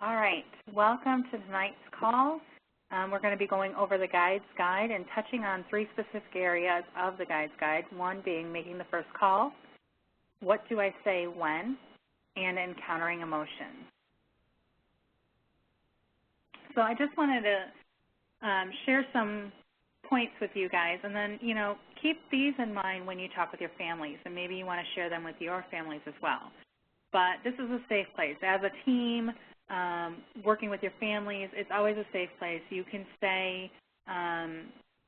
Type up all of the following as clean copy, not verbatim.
All right, welcome to tonight's call. We're going to be going over the Guide's Guide and touching on three specific areas of the Guide's Guide, one being making the first call, what do I say when, and encountering emotions. So I just wanted to share some points with you guys, and then, keep these in mind when you talk with your families, and maybe you want to share them with your families as well. But this is a safe place. As a team, working with your families, it's always a safe place. You can say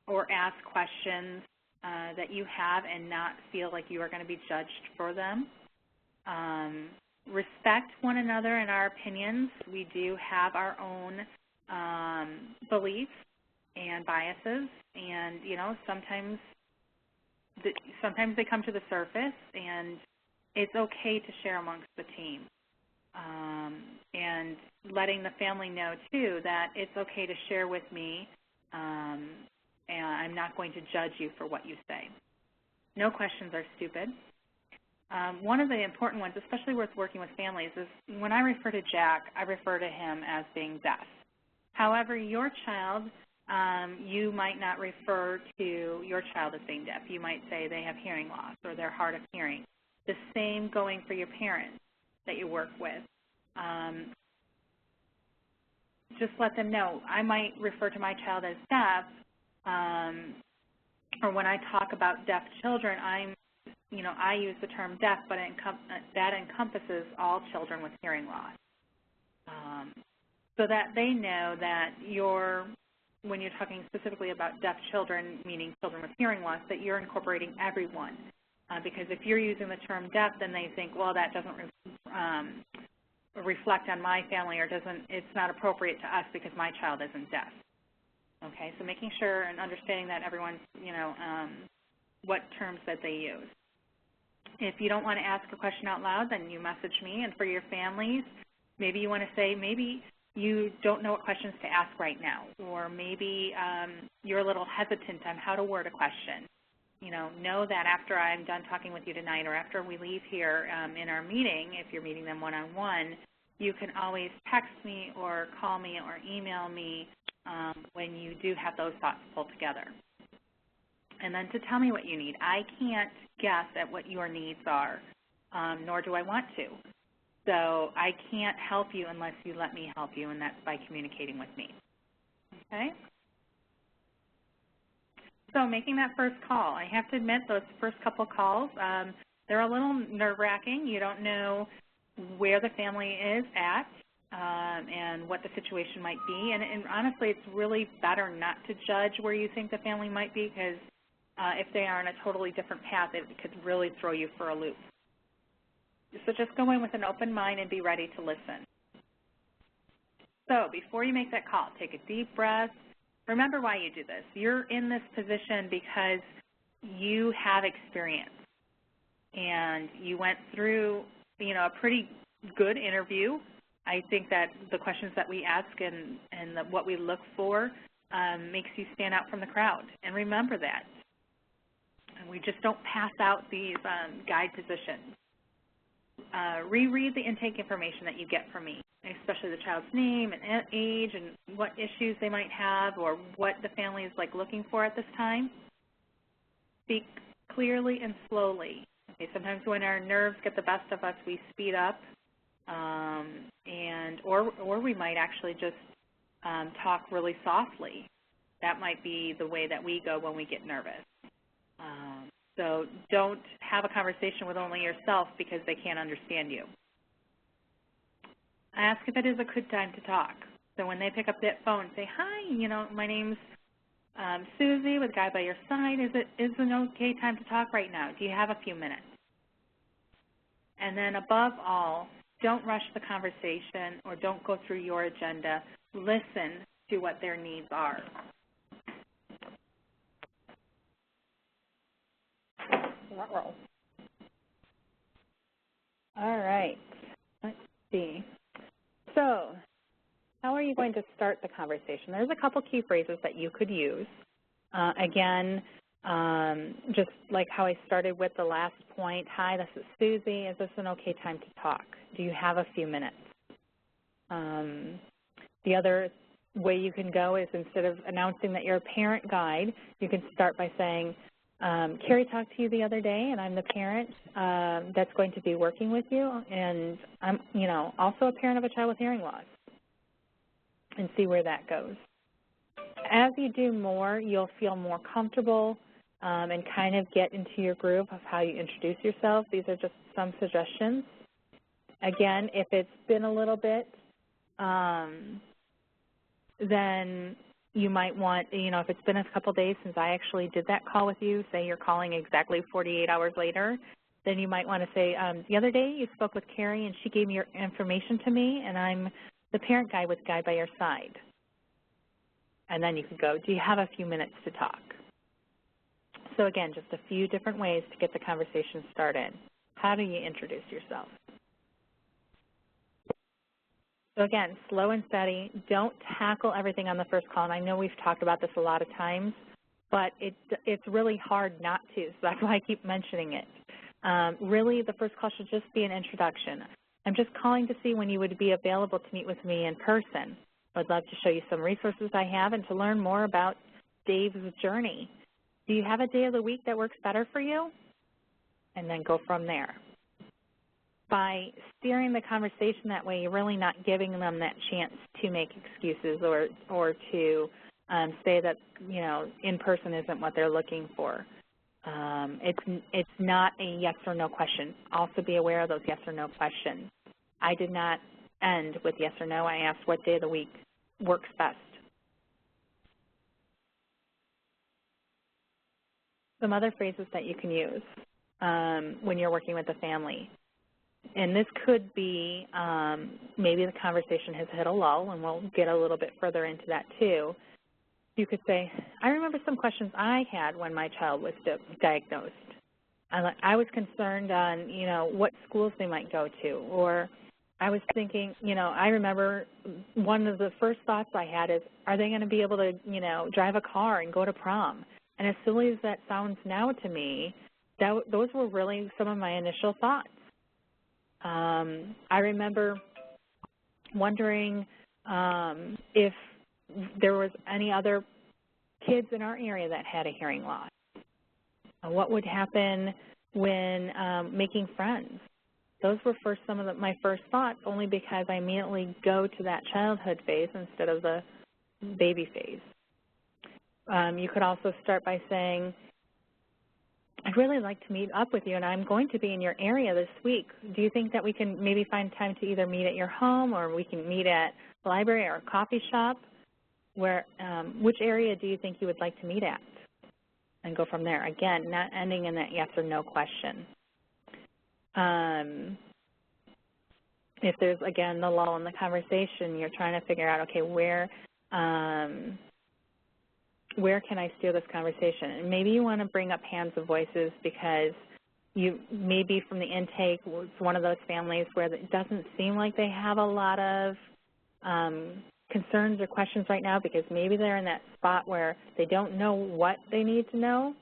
or ask questions that you have and not feel like you are going to be judged for them. Respect one another and our opinions. We do have our own beliefs and biases, and sometimes they come to the surface, and it's okay to share amongst the team. And letting the family know, too, that it's okay to share with me, and I'm not going to judge you for what you say. No questions are stupid. One of the important ones, especially with working with families, is when I refer to Jack, I refer to him as being deaf. However, your child, you might not refer to your child as being deaf. You might say they have hearing loss or they're hard of hearing. The same going for your parents that you work with. Just let them know. I might refer to my child as deaf, or when I talk about deaf children, I use the term deaf, but that encompasses all children with hearing loss. So that they know that when you're talking specifically about deaf children, meaning children with hearing loss, that you're incorporating everyone. Because if you're using the term deaf, then they think, well, that doesn't reflect on my family, or it's not appropriate to us because my child isn't deaf. Okay, so making sure and understanding that everyone's, what terms that they use. If you don't want to ask a question out loud, then you message me. And for your families, maybe you want to say, maybe you don't know what questions to ask right now, or maybe you're a little hesitant on how to word a question. Know that after I'm done talking with you tonight, or after we leave here in our meeting, if you're meeting them one-on-one, you can always text me or call me or email me when you do have those thoughts pulled together. And then to tell me what you need. I can't guess at what your needs are, nor do I want to. So I can't help you unless you let me help you, and that's by communicating with me. Okay? So making that first call, I have to admit those first couple calls, they're a little nerve-wracking. You don't know where the family is at and what the situation might be. And honestly, it's really better not to judge where you think the family might be, because if they are on a totally different path, it could really throw you for a loop. So just go in with an open mind and be ready to listen. So before you make that call, take a deep breath. Remember why you do this. You're in this position because you have experience, and you went through, a pretty good interview. I think that the questions that we ask and what we look for makes you stand out from the crowd. And remember that. And we just don't pass out these guide positions. Reread the intake information that you get from me, especially the child's name and age and what issues they might have or what the family is looking for at this time. Speak clearly and slowly. Okay, sometimes when our nerves get the best of us, we speed up, or we might actually just talk really softly. That might be the way that we go when we get nervous. So don't have a conversation with only yourself because they can't understand you. Ask if it is a good time to talk. So when they pick up that phone, say, hi, my name's Susie with Guy by your side. Is it an okay time to talk right now? Do you have a few minutes? And then above all, don't rush the conversation or don't go through your agenda. Listen to what their needs are. All right, let's see. So how are you going to start the conversation? There's a couple key phrases that you could use. Again, just like how I started with the last point, hi, this is Susie. Is this an okay time to talk? Do you have a few minutes? The other way you can go is, instead of announcing that you're a parent guide, you can start by saying, Carrie talked to you the other day, and I'm the parent that's going to be working with you, and I'm, also a parent of a child with hearing loss, and see where that goes. As you do more, you'll feel more comfortable and kind of get into your groove of how you introduce yourself. These are just some suggestions. Again, if it's been a little bit, then you might want, if it's been a couple days since I actually did that call with you, say you're calling exactly 48 hours later, then you might want to say, the other day you spoke with Carrie and she gave your information to me, and I'm the parent guide with Guide by Your Side. And then you could go, do you have a few minutes to talk? So again, just a few different ways to get the conversation started. How do you introduce yourself? So again, slow and steady. Don't tackle everything on the first call. And I know we've talked about this a lot of times, but it's really hard not to, so that's why I keep mentioning it. Really, the first call should just be an introduction. I'm just calling to see when you would be available to meet with me in person. I'd love to show you some resources I have and to learn more about Dave's journey. Do you have a day of the week that works better for you? And then go from there. By steering the conversation that way, you're really not giving them that chance to make excuses or to say that, in person isn't what they're looking for. It's not a yes or no question. Also be aware of those yes or no questions. I did not end with yes or no. I asked what day of the week works best. Some other phrases that you can use when you're working with a family. And this could be maybe the conversation has hit a lull, and we'll get a little bit further into that too. You could say, I remember some questions I had when my child was diagnosed. I was concerned on, what schools they might go to, or I was thinking, I remember one of the first thoughts I had is, are they going to be able to, drive a car and go to prom? And as silly as that sounds now to me, those were really some of my initial thoughts. I remember wondering if there was any other kids in our area that had a hearing loss. What would happen when making friends? Those were some of my first thoughts, only because I immediately go to that childhood phase instead of the baby phase. You could also start by saying, I'd really like to meet up with you, and I'm going to be in your area this week. Do you think that we can maybe find time to either meet at your home, or we can meet at the library or a coffee shop? Which area do you think you would like to meet at? And go from there. Again, not ending in that yes or no question. If there's, again, the lull in the conversation, you're trying to figure out, okay, where can I steer this conversation? And maybe you want to bring up hands of voices because you maybe from the intake was one of those families where it doesn't seem like they have a lot of concerns or questions right now, because maybe they're in that spot where they don't know what they need to know.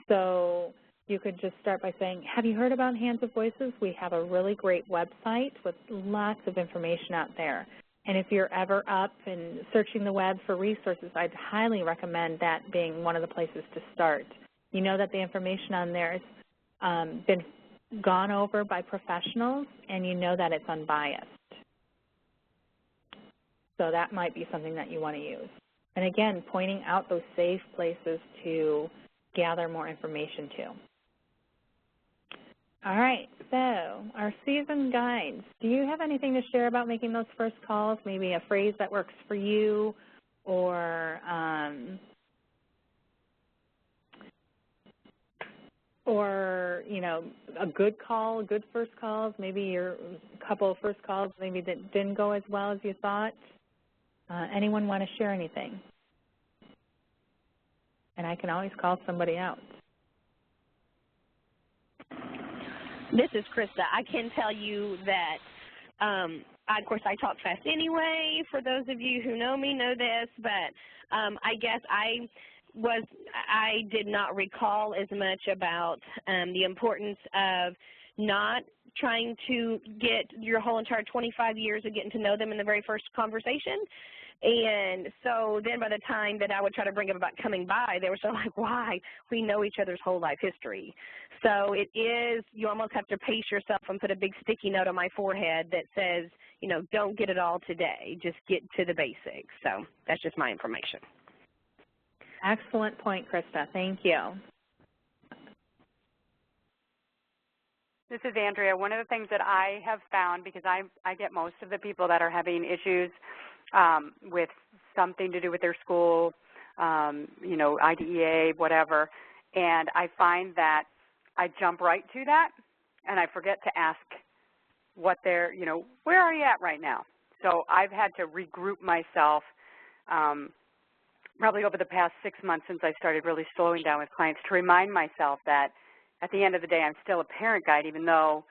So you could just start by saying, have you heard about Hands of Voices? We have a really great website with lots of information out there. And if you're ever up and searching the web for resources, I'd highly recommend that being one of the places to start. You know that the information on there has been gone over by professionals, and you know that it's unbiased. So that might be something that you want to use. And again, pointing out those safe places to gather more information to. All right, so our season guides. Do you have anything to share about making those first calls, maybe a phrase that works for you, or a good call, good first calls, maybe your couple of first calls maybe that didn't go as well as you thought? Anyone want to share anything? And I can always call somebody out. This is Krista. I can tell you that, of course, I talk fast anyway. For those of you who know me know this, but I guess I did not recall as much about the importance of not trying to get your whole entire 25 years of getting to know them in the very first conversation. And so then by the time that I would try to bring up about coming by, they were so like, why? We know each other's whole life history. So it is, you almost have to pace yourself and put a big sticky note on my forehead that says, you know, don't get it all today. Just get to the basics. So that's just my information. Excellent point, Krista. Thank you. This is Andrea. One of the things that I have found, because I get most of the people that are having issues with something to do with their school, you know, IDEA, whatever, and I find that I jump right to that, and I forget to ask what they're, you know, where are you at right now? So I've had to regroup myself probably over the past 6 months since I started really slowing down with clients to remind myself that at the end of the day, I'm still a parent guide, even though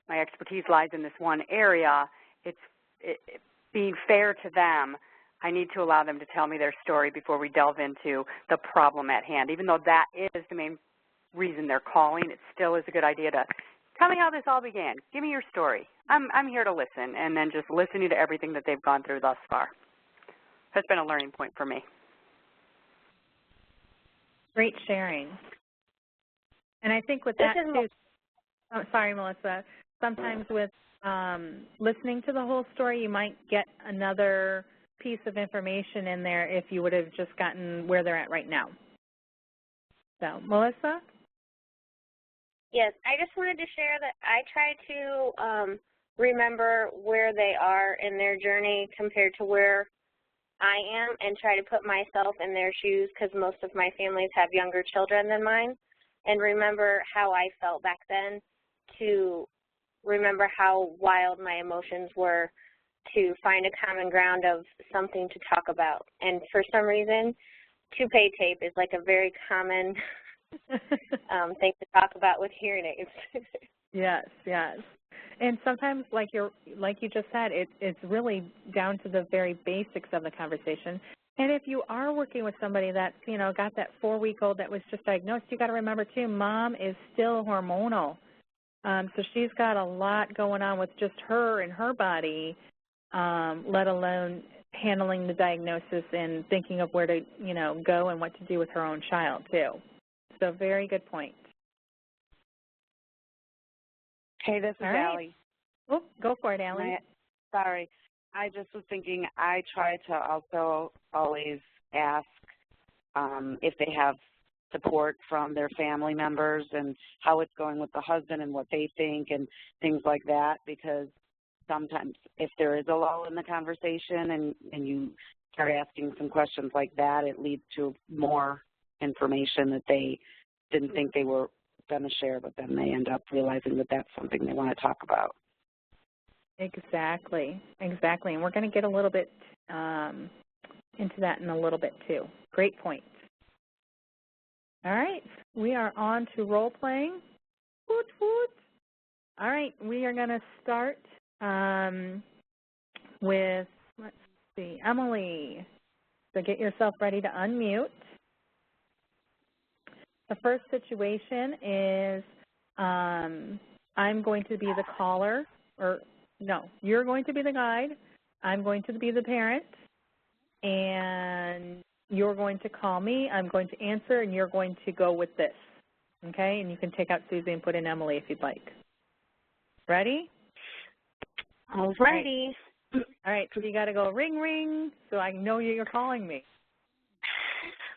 my expertise lies in this one area. Being fair to them, I need to allow them to tell me their story before we delve into the problem at hand. Even though that is the main reason they're calling, it still is a good idea to tell me how this all began. Give me your story. I'm here to listen, and then just listening to everything that they've gone through thus far. That's been a learning point for me. Great sharing. And I think with that too, oh, sorry, Melissa, sometimes with listening to the whole story, you might get another piece of information in there if you would have just gotten where they're at right now. So, Melissa? Yes, I just wanted to share that I try to remember where they are in their journey compared to where I am and try to put myself in their shoes, because most of my families have younger children than mine, and remember how I felt back then, to remember how wild my emotions were, to find a common ground of something to talk about. And for some reason, toupee tape is like a very common thing to talk about with hearing aids. Yes, yes. And sometimes, like you just said, it's really down to the very basics of the conversation. And if you are working with somebody that's, you know, got that 4-week-old that was just diagnosed, you got to remember too, mom is still hormonal. So she's got a lot going on with just her and her body, let alone handling the diagnosis and thinking of where to, you know, go and what to do with her own child too. So very good point. Hey, this is Allie. Oh, go for it, Allie. Sorry. I just was thinking I try to also always ask if they have support from their family members and how it's going with the husband and what they think and things like that, because sometimes if there is a lull in the conversation and you start asking some questions like that, it leads to more information that they didn't think they were going to share, but then they end up realizing that that's something they want to talk about. Exactly, exactly. And we're going to get a little bit into that in a little bit too. Great point. All right, we are on to role playing. Woot, woot. All right, we are going to start with, let's see, Emily. So get yourself ready to unmute. The first situation is I'm going to be the caller, or no, you're going to be the guide. I'm going to be the parent, and you're going to call me. I'm going to answer, and you're going to go with this, okay? And you can take out Susie and put in Emily if you'd like. Ready? All righty. All right, so you got to go ring, ring, so I know you're calling me.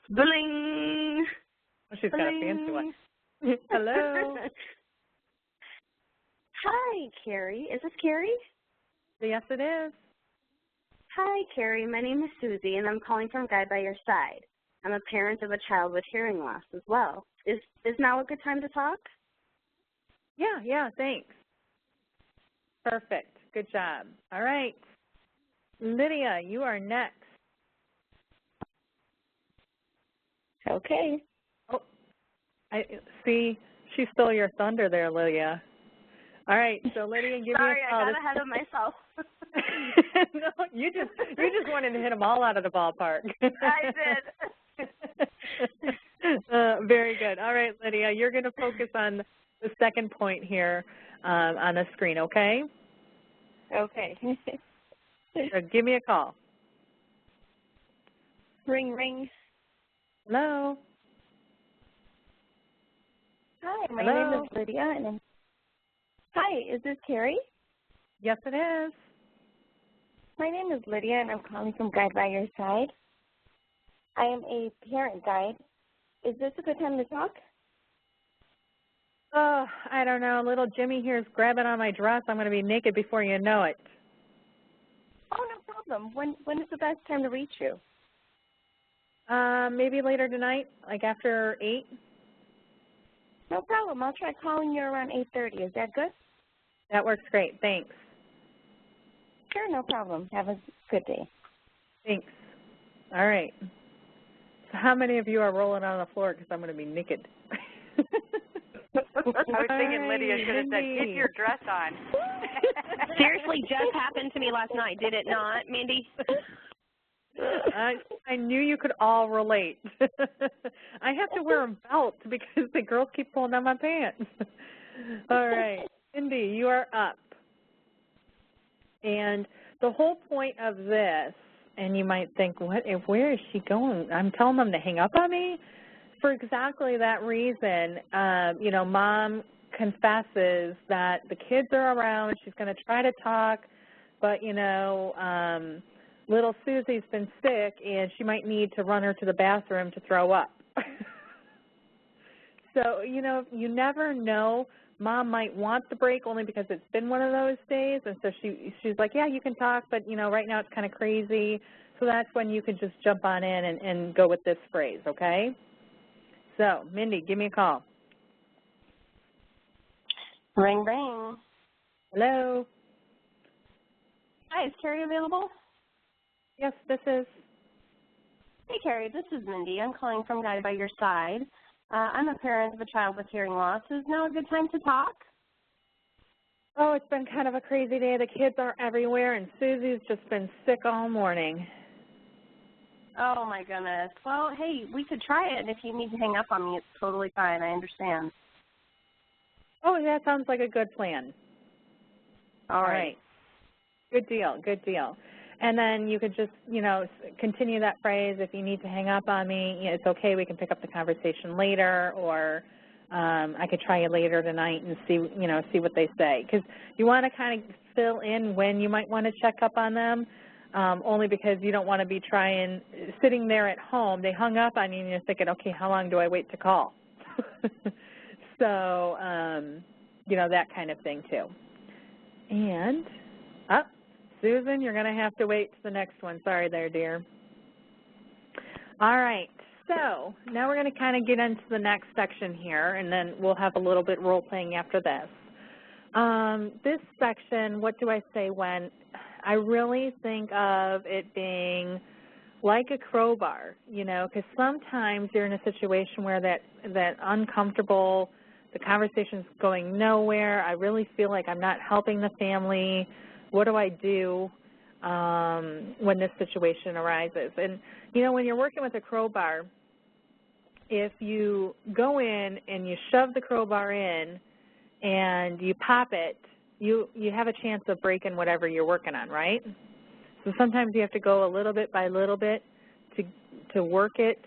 Bling. Oh, she's got a fancy one. Hello. Hi, Carrie. Is this Carrie? Yes, it is. Hi, Carrie. My name is Susie, and I'm calling from Guide by Your Side. I'm a parent of a child with hearing loss as well. Is now a good time to talk? Yeah, thanks. Perfect. Good job. All right. Lydia, you are next. Okay. Oh, I see. She stole your thunder there, Lydia. All right, so Lydia, give me a call. Sorry, I got ahead of myself. No, you just wanted to hit them all out of the ballpark. I did. Very good. All right, Lydia, you're going to focus on the second point here on the screen, okay? Okay. So give me a call. Ring, ring. Hello? Hi, my Hello? name is Lydia. Hi, is this Carrie? Yes, it is. My name is Lydia, and I'm calling from Guide by Your Side. I am a parent guide. Is this a good time to talk? Oh, I don't know. Little Jimmy here is grabbing on my dress. I'm going to be naked before you know it. Oh, no problem. When is the best time to reach you? Maybe later tonight, like after 8. No problem. I'll try calling you around 8:30. Is that good? That works great. Thanks. Sure, no problem. Have a good day. Thanks. All right. So how many of you are rolling on the floor because I'm going to be naked? I was thinking Lydia should have said, get your dress on. Seriously, just happened to me last night, did it not, Mindy? I knew you could all relate. I have to wear a belt because the girls keep pulling down my pants. All right. Cindy, you are up. And the whole point of this, and you might think, where is she going? I'm telling them to hang up on me? For exactly that reason, Mom confesses that the kids are around. She's going to try to talk, but, little Susie's been sick, and she might need to run her to the bathroom to throw up. So, you never know. Mom might want the break only because it's been one of those days, and so she's like, yeah, you can talk, but, right now it's kind of crazy. So that's when you can just jump on in and go with this phrase, okay? So, Mindy, give me a call. Ring, ring. Hello? Hi, is Carrie available? Yes, this is. Hey, Carrie, this is Mindy. I'm calling from Guide by Your Side. I'm a parent of a child with hearing loss. Is now a good time to talk? Oh, it's been kind of a crazy day. The kids are everywhere, and Susie's just been sick all morning. Oh, my goodness. Well, hey, we could try it, and if you need to hang up on me, it's totally fine. I understand. Oh, that sounds like a good plan. All right. Good deal, good deal. And then you could just, continue that phrase. If you need to hang up on me, it's okay. We can pick up the conversation later, or I could try you later tonight and see what they say. Because you want to kind of fill in when you might want to check up on them, only because you don't want to be sitting there at home. They hung up on you, and you're thinking, okay, how long do I wait to call? So, that kind of thing, too. And, Susan, you're going to have to wait to the next one. Sorry there, dear. All right. So now we're going to kind of get into the next section here, and then we'll have a little bit role-playing after this. This section, what do I say when? I really think of it being like a crowbar, because sometimes you're in a situation where that uncomfortable, the conversation's going nowhere. I really feel like I'm not helping the family. What do I do when this situation arises? And, when you're working with a crowbar, if you go in and you shove the crowbar in and you pop it, you have a chance of breaking whatever you're working on, right? So sometimes you have to go a little bit by little bit to work it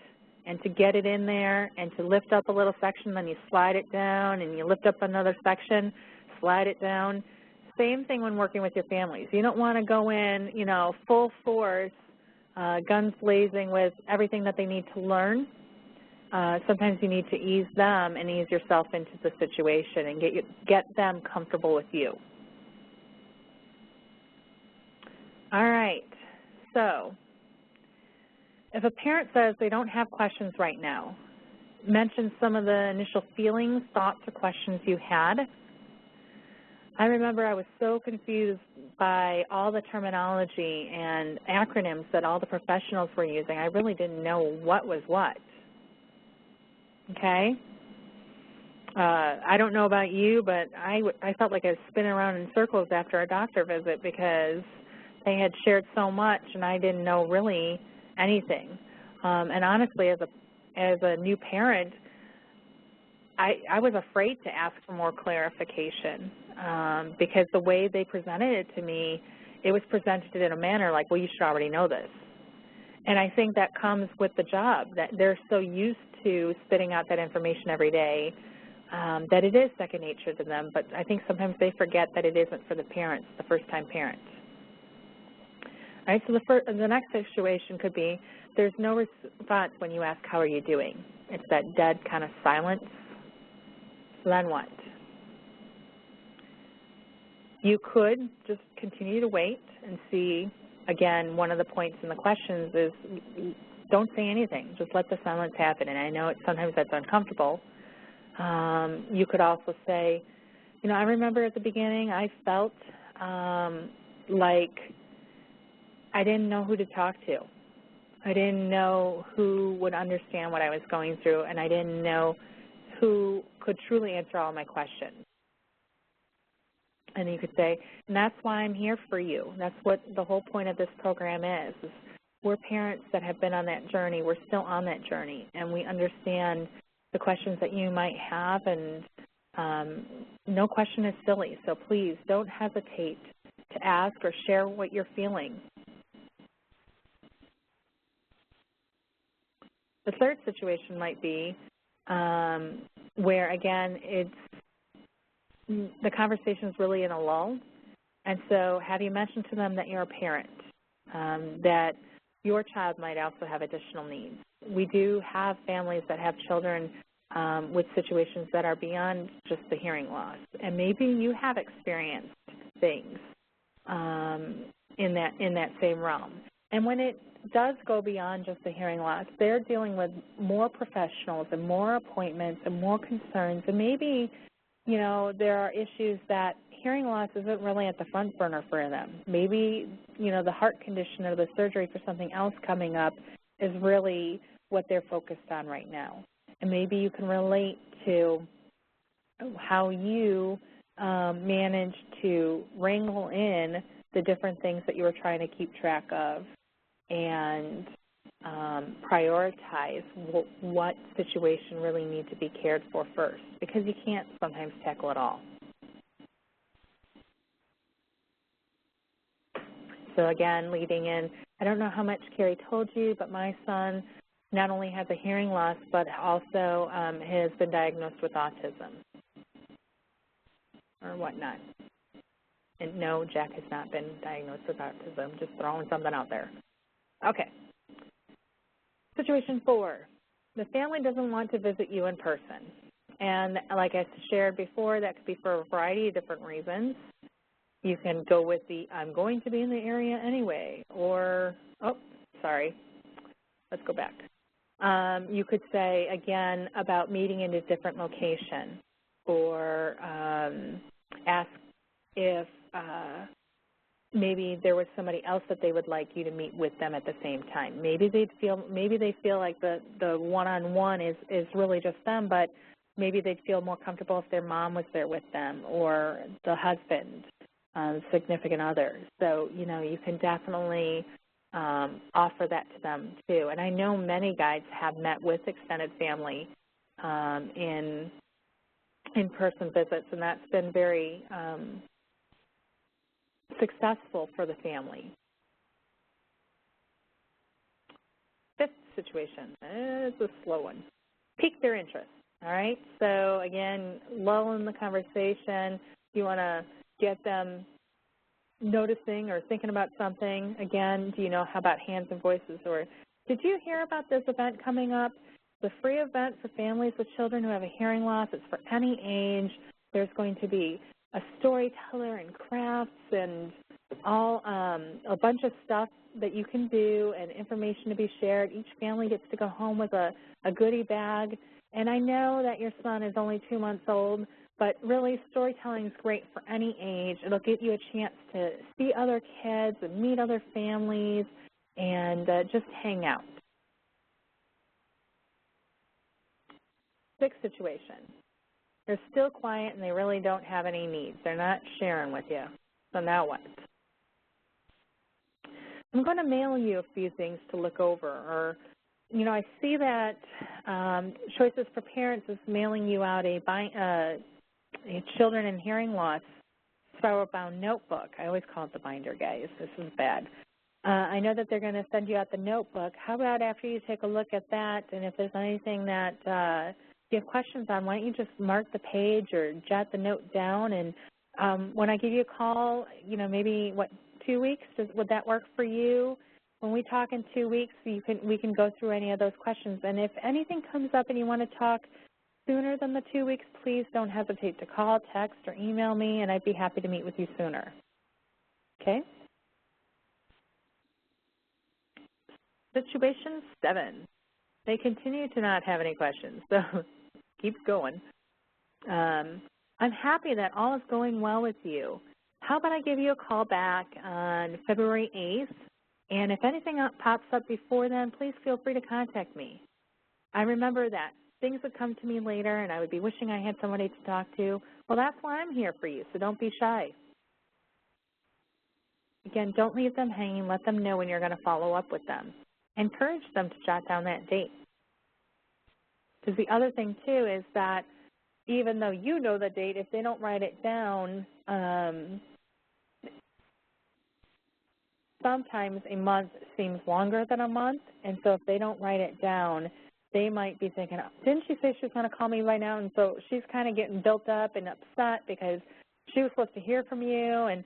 and to get it in there and to lift up a little section, then you slide it down and you lift up another section, slide it down. Same thing when working with your families. You don't want to go in, full force, guns blazing with everything that they need to learn. Sometimes you need to ease them and ease yourself into the situation and get them comfortable with you. All right. So if a parent says they don't have questions right now, mention some of the initial feelings, thoughts, or questions you had. I remember I was so confused by all the terminology and acronyms that all the professionals were using. I really didn't know what was what. Okay? I don't know about you, but I felt like I was spinning around in circles after a doctor visit because they had shared so much and I didn't know really anything. And honestly, as a new parent, I was afraid to ask for more clarification because the way they presented it to me, it was presented in a manner like, well, you should already know this. And I think that comes with the job, that they're so used to spitting out that information every day that it is second nature to them. But I think sometimes they forget that it isn't for the parents, the first-time parents. All right, so the next situation could be there's no response when you ask, how are you doing? It's that dead kind of silence. So then what? You could just continue to wait and see. Again, one of the points in the questions is don't say anything. Just let the silence happen. And I know sometimes that's uncomfortable. You could also say, you know, I remember at the beginning I felt like I didn't know who to talk to. I didn't know who would understand what I was going through, and I didn't know who could truly answer all my questions. And you could say, and that's why I'm here for you. That's what the whole point of this program is we're parents that have been on that journey. We're still on that journey, and we understand the questions that you might have, and no question is silly. So please don't hesitate to ask or share what you're feeling. The third situation might be where, again, the conversation is really in a lull. And so have you mentioned to them that you're a parent, that your child might also have additional needs? We do have families that have children with situations that are beyond just the hearing loss. And maybe you have experienced things in that same realm. And when it does go beyond just the hearing loss, they're dealing with more professionals and more appointments and more concerns. And maybe, you know, there are issues that hearing loss isn't really at the front burner for them. Maybe, you know, the heart condition or the surgery for something else coming up is really what they're focused on right now. And maybe you can relate to how you manage to wrangle in the different things that you were trying to keep track of and prioritize what situation really needs to be cared for first, because you can't sometimes tackle it all. So again, leading in, I don't know how much Carrie told you, but my son not only has a hearing loss, but also has been diagnosed with autism or whatnot. And no, Jack has not been diagnosed with autism, just throwing something out there. Okay. Situation 4, the family doesn't want to visit you in person. And like I shared before, that could be for a variety of different reasons. You can go with the, I'm going to be in the area anyway, or, oh, sorry, let's go back. You could say, again, about meeting in a different location, or ask if maybe there was somebody else that they would like you to meet with them at the same time. Maybe they feel like the one-on-one is really just them, but maybe they'd feel more comfortable if their mom was there with them, or the husband, significant other. So, you know, you can definitely offer that to them too. And I know many guides have met with extended family in-person visits, and that's been very successful for the family. Fifth situation, it's a slow one. Pique their interest, all right? So again, lull in the conversation. You want to get them noticing or thinking about something. Again, do you know, how about hands and voices? Or did you hear about this event coming up? The free event for families with children who have a hearing loss. It's for any age. There's going to be a storyteller and crafts and all a bunch of stuff that you can do and information to be shared. Each family gets to go home with a goodie bag. And I know that your son is only 2 months old, but really storytelling is great for any age. It'll give you a chance to see other kids and meet other families and just hang out. Sixth situation. They're still quiet and they really don't have any needs. They're not sharing with you. So now what? I'm going to mail you a few things to look over, or I see that Choices for Parents is mailing you out a Children in Hearing Loss spiral-bound notebook. I always call it the binder, guys. This is bad. I know that they're going to send you out the notebook. How about after you take a look at that, and if there's anything that you have questions on, why don't you just mark the page or jot the note down, and when I give you a call, maybe, 2 weeks, would that work for you? When we talk in 2 weeks, we can go through any of those questions. And if anything comes up and you want to talk sooner than the 2 weeks, please don't hesitate to call, text, or email me, and I'd be happy to meet with you sooner. Okay? Situation 7. They continue to not have any questions, so keep going. I'm happy that all is going well with you. How about I give you a call back on February 8th, and if anything pops up before then, please feel free to contact me. I remember that things would come to me later, and I would be wishing I had somebody to talk to. Well, that's why I'm here for you, so don't be shy. Again, don't leave them hanging. Let them know when you're going to follow up with them. Encourage them to jot down that date. Because the other thing, too, is that even though you know the date, if they don't write it down, sometimes a month seems longer than a month, and so if they don't write it down, they might be thinking, didn't she say she was going to call me right now? And so she's kind of getting built up and upset because she was supposed to hear from you, and,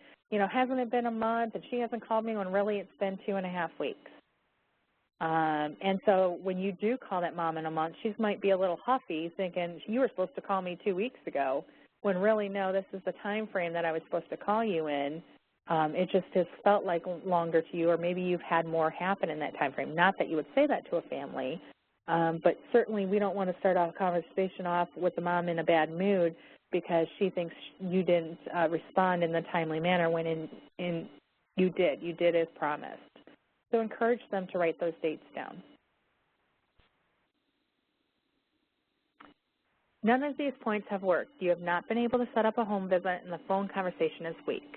hasn't it been a month, and she hasn't called me when really it's been 2.5 weeks. And so when you do call that mom in a month, she might be a little huffy, thinking you were supposed to call me 2 weeks ago, when really, no, this is the time frame that I was supposed to call you in. It just has felt like longer to you, or maybe you've had more happen in that time frame. Not that you would say that to a family, but certainly we don't want to start off a conversation off with the mom in a bad mood because she thinks you didn't respond in the timely manner when you did. You did as promised. So encourage them to write those dates down. None of these points have worked. You have not been able to set up a home visit, and the phone conversation is weak.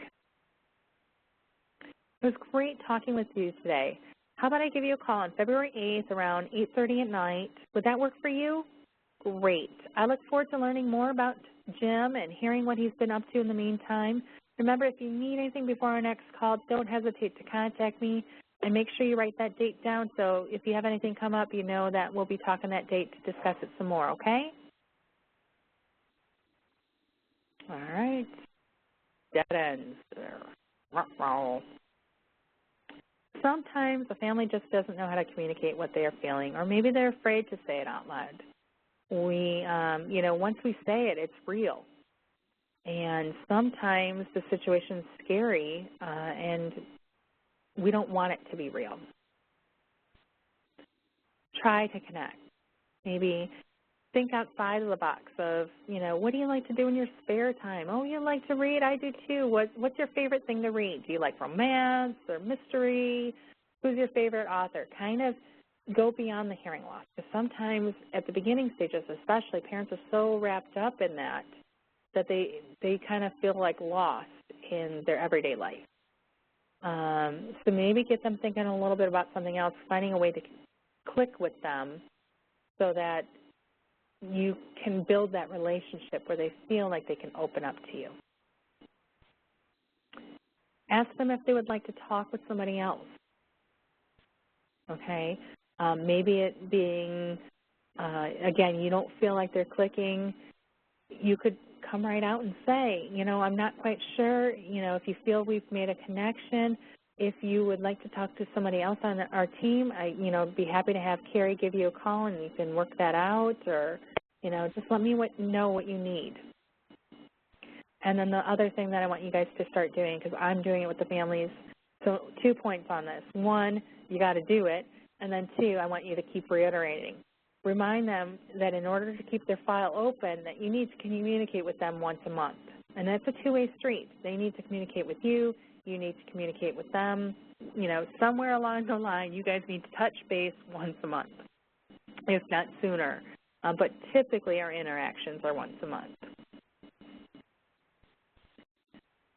It was great talking with you today. How about I give you a call on February 8th around 8:30 at night? Would that work for you? Great. I look forward to learning more about Jim and hearing what he's been up to in the meantime. Remember, if you need anything before our next call, don't hesitate to contact me. And make sure you write that date down so if you have anything come up, you know that we'll be talking that date to discuss it some more, okay? All right. Dead ends. Sometimes a family just doesn't know how to communicate what they are feeling, or maybe they're afraid to say it out loud. Once we say it, it's real. And sometimes the situation's scary, and we don't want it to be real. Try to connect. Maybe think outside of the box of, what do you like to do in your spare time? Oh, you like to read? I do too. What's your favorite thing to read? Do you like romance or mystery? Who's your favorite author? Kind of go beyond the hearing loss. Because sometimes at the beginning stages especially, parents are so wrapped up in that they kind of feel like lost in their everyday life. So maybe get them thinking a little bit about something else, finding a way to click with them so that you can build that relationship where they feel like they can open up to you. Ask them if they would like to talk with somebody else, okay? Maybe it being, again, you don't feel like they're clicking. You could come right out and say, I'm not quite sure, if you feel we've made a connection, if you would like to talk to somebody else on our team, be happy to have Carrie give you a call and you can work that out, or, just let me know what you need. And then the other thing that I want you guys to start doing, because I'm doing it with the families, so 2 points on this. 1, you got to do it, and then 2, I want you to keep reiterating. Remind them that in order to keep their file open, that you need to communicate with them once a month. And that's a two-way street. They need to communicate with you. You need to communicate with them. Somewhere along the line, you guys need to touch base once a month, if not sooner. But typically, our interactions are once a month.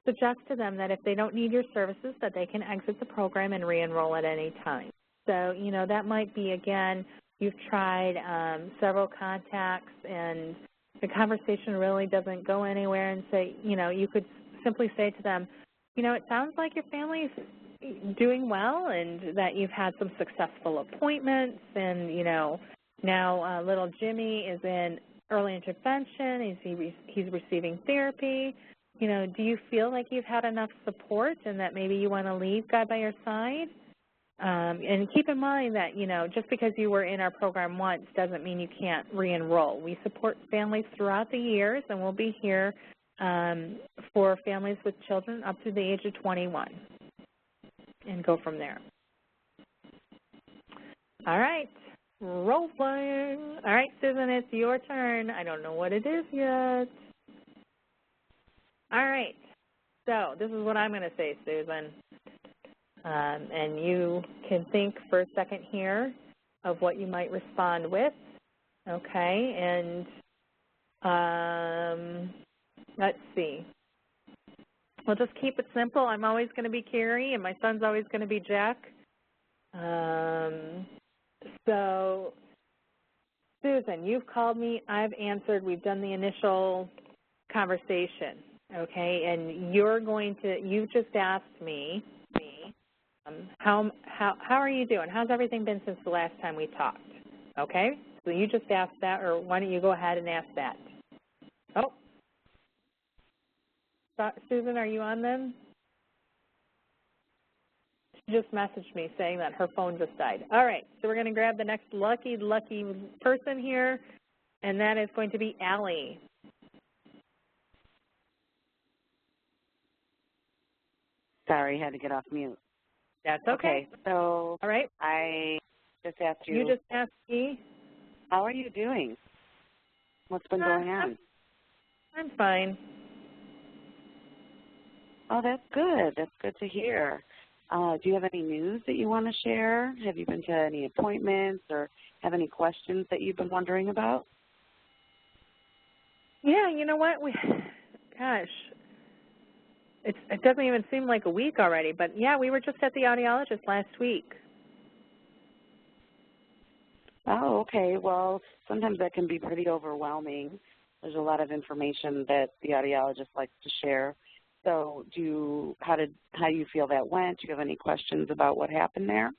Suggest to them that if they don't need your services, that they can exit the program and re-enroll at any time. So, you know, that might be, again, you've tried several contacts and the conversation really doesn't go anywhere, and say, you know, you could simply say to them, you know, it sounds like your family's doing well and that you've had some successful appointments, and, you know, now little Jimmy is in early intervention, he's receiving therapy. You know, do you feel like you've had enough support and that maybe you want to leave God by your side? And keep in mind that, you know, just because you were in our program once doesn't mean you can't re-enroll. We support families throughout the years, and we'll be here for families with children up to the age of 21 and go from there. All right, role playing. All right, Susan, it's your turn. I don't know what it is yet. All right, so this is what I'm going to say, Susan. And you can think for a second here of what you might respond with, okay? And let's see. We'll just keep it simple. I'm always going to be Carrie, and my son's always going to be Jack. So, Susan, you've called me. I've answered. We've done the initial conversation, okay? And you've just asked me, how are you doing? How's everything been since the last time we talked? Okay? So you just asked that, or why don't you go ahead and ask that? Oh. Susan, are you on then? She just messaged me saying that her phone just died. All right, so we're going to grab the next lucky person here, and that is going to be Allie. Sorry, had to get off mute. That's okay. So all right. I just asked you. You just asked me. How are you doing? What's been going on? I'm fine. Oh, that's good. That's good to hear. Do you have any news that you want to share? Have you been to any appointments or have any questions that you've been wondering about? Yeah, you know what? Gosh. It doesn't even seem like a week already, but yeah, we were just at the audiologist last week. Oh, okay. Well, sometimes that can be pretty overwhelming. There's a lot of information that the audiologist likes to share. So how do you feel that went? Do you have any questions about what happened there?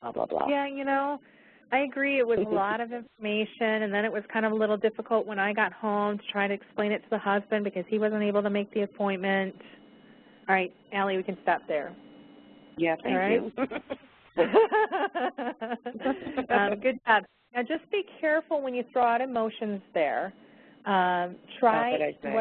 Blah, blah, blah. Yeah, you know, I agree. It was a lot of information, and then it was kind of a little difficult when I got home to try to explain it to the husband because he wasn't able to make the appointment. All right, Allie, we can stop there. Yeah, thank you. Good job. Now, just be careful when you throw out emotions there. What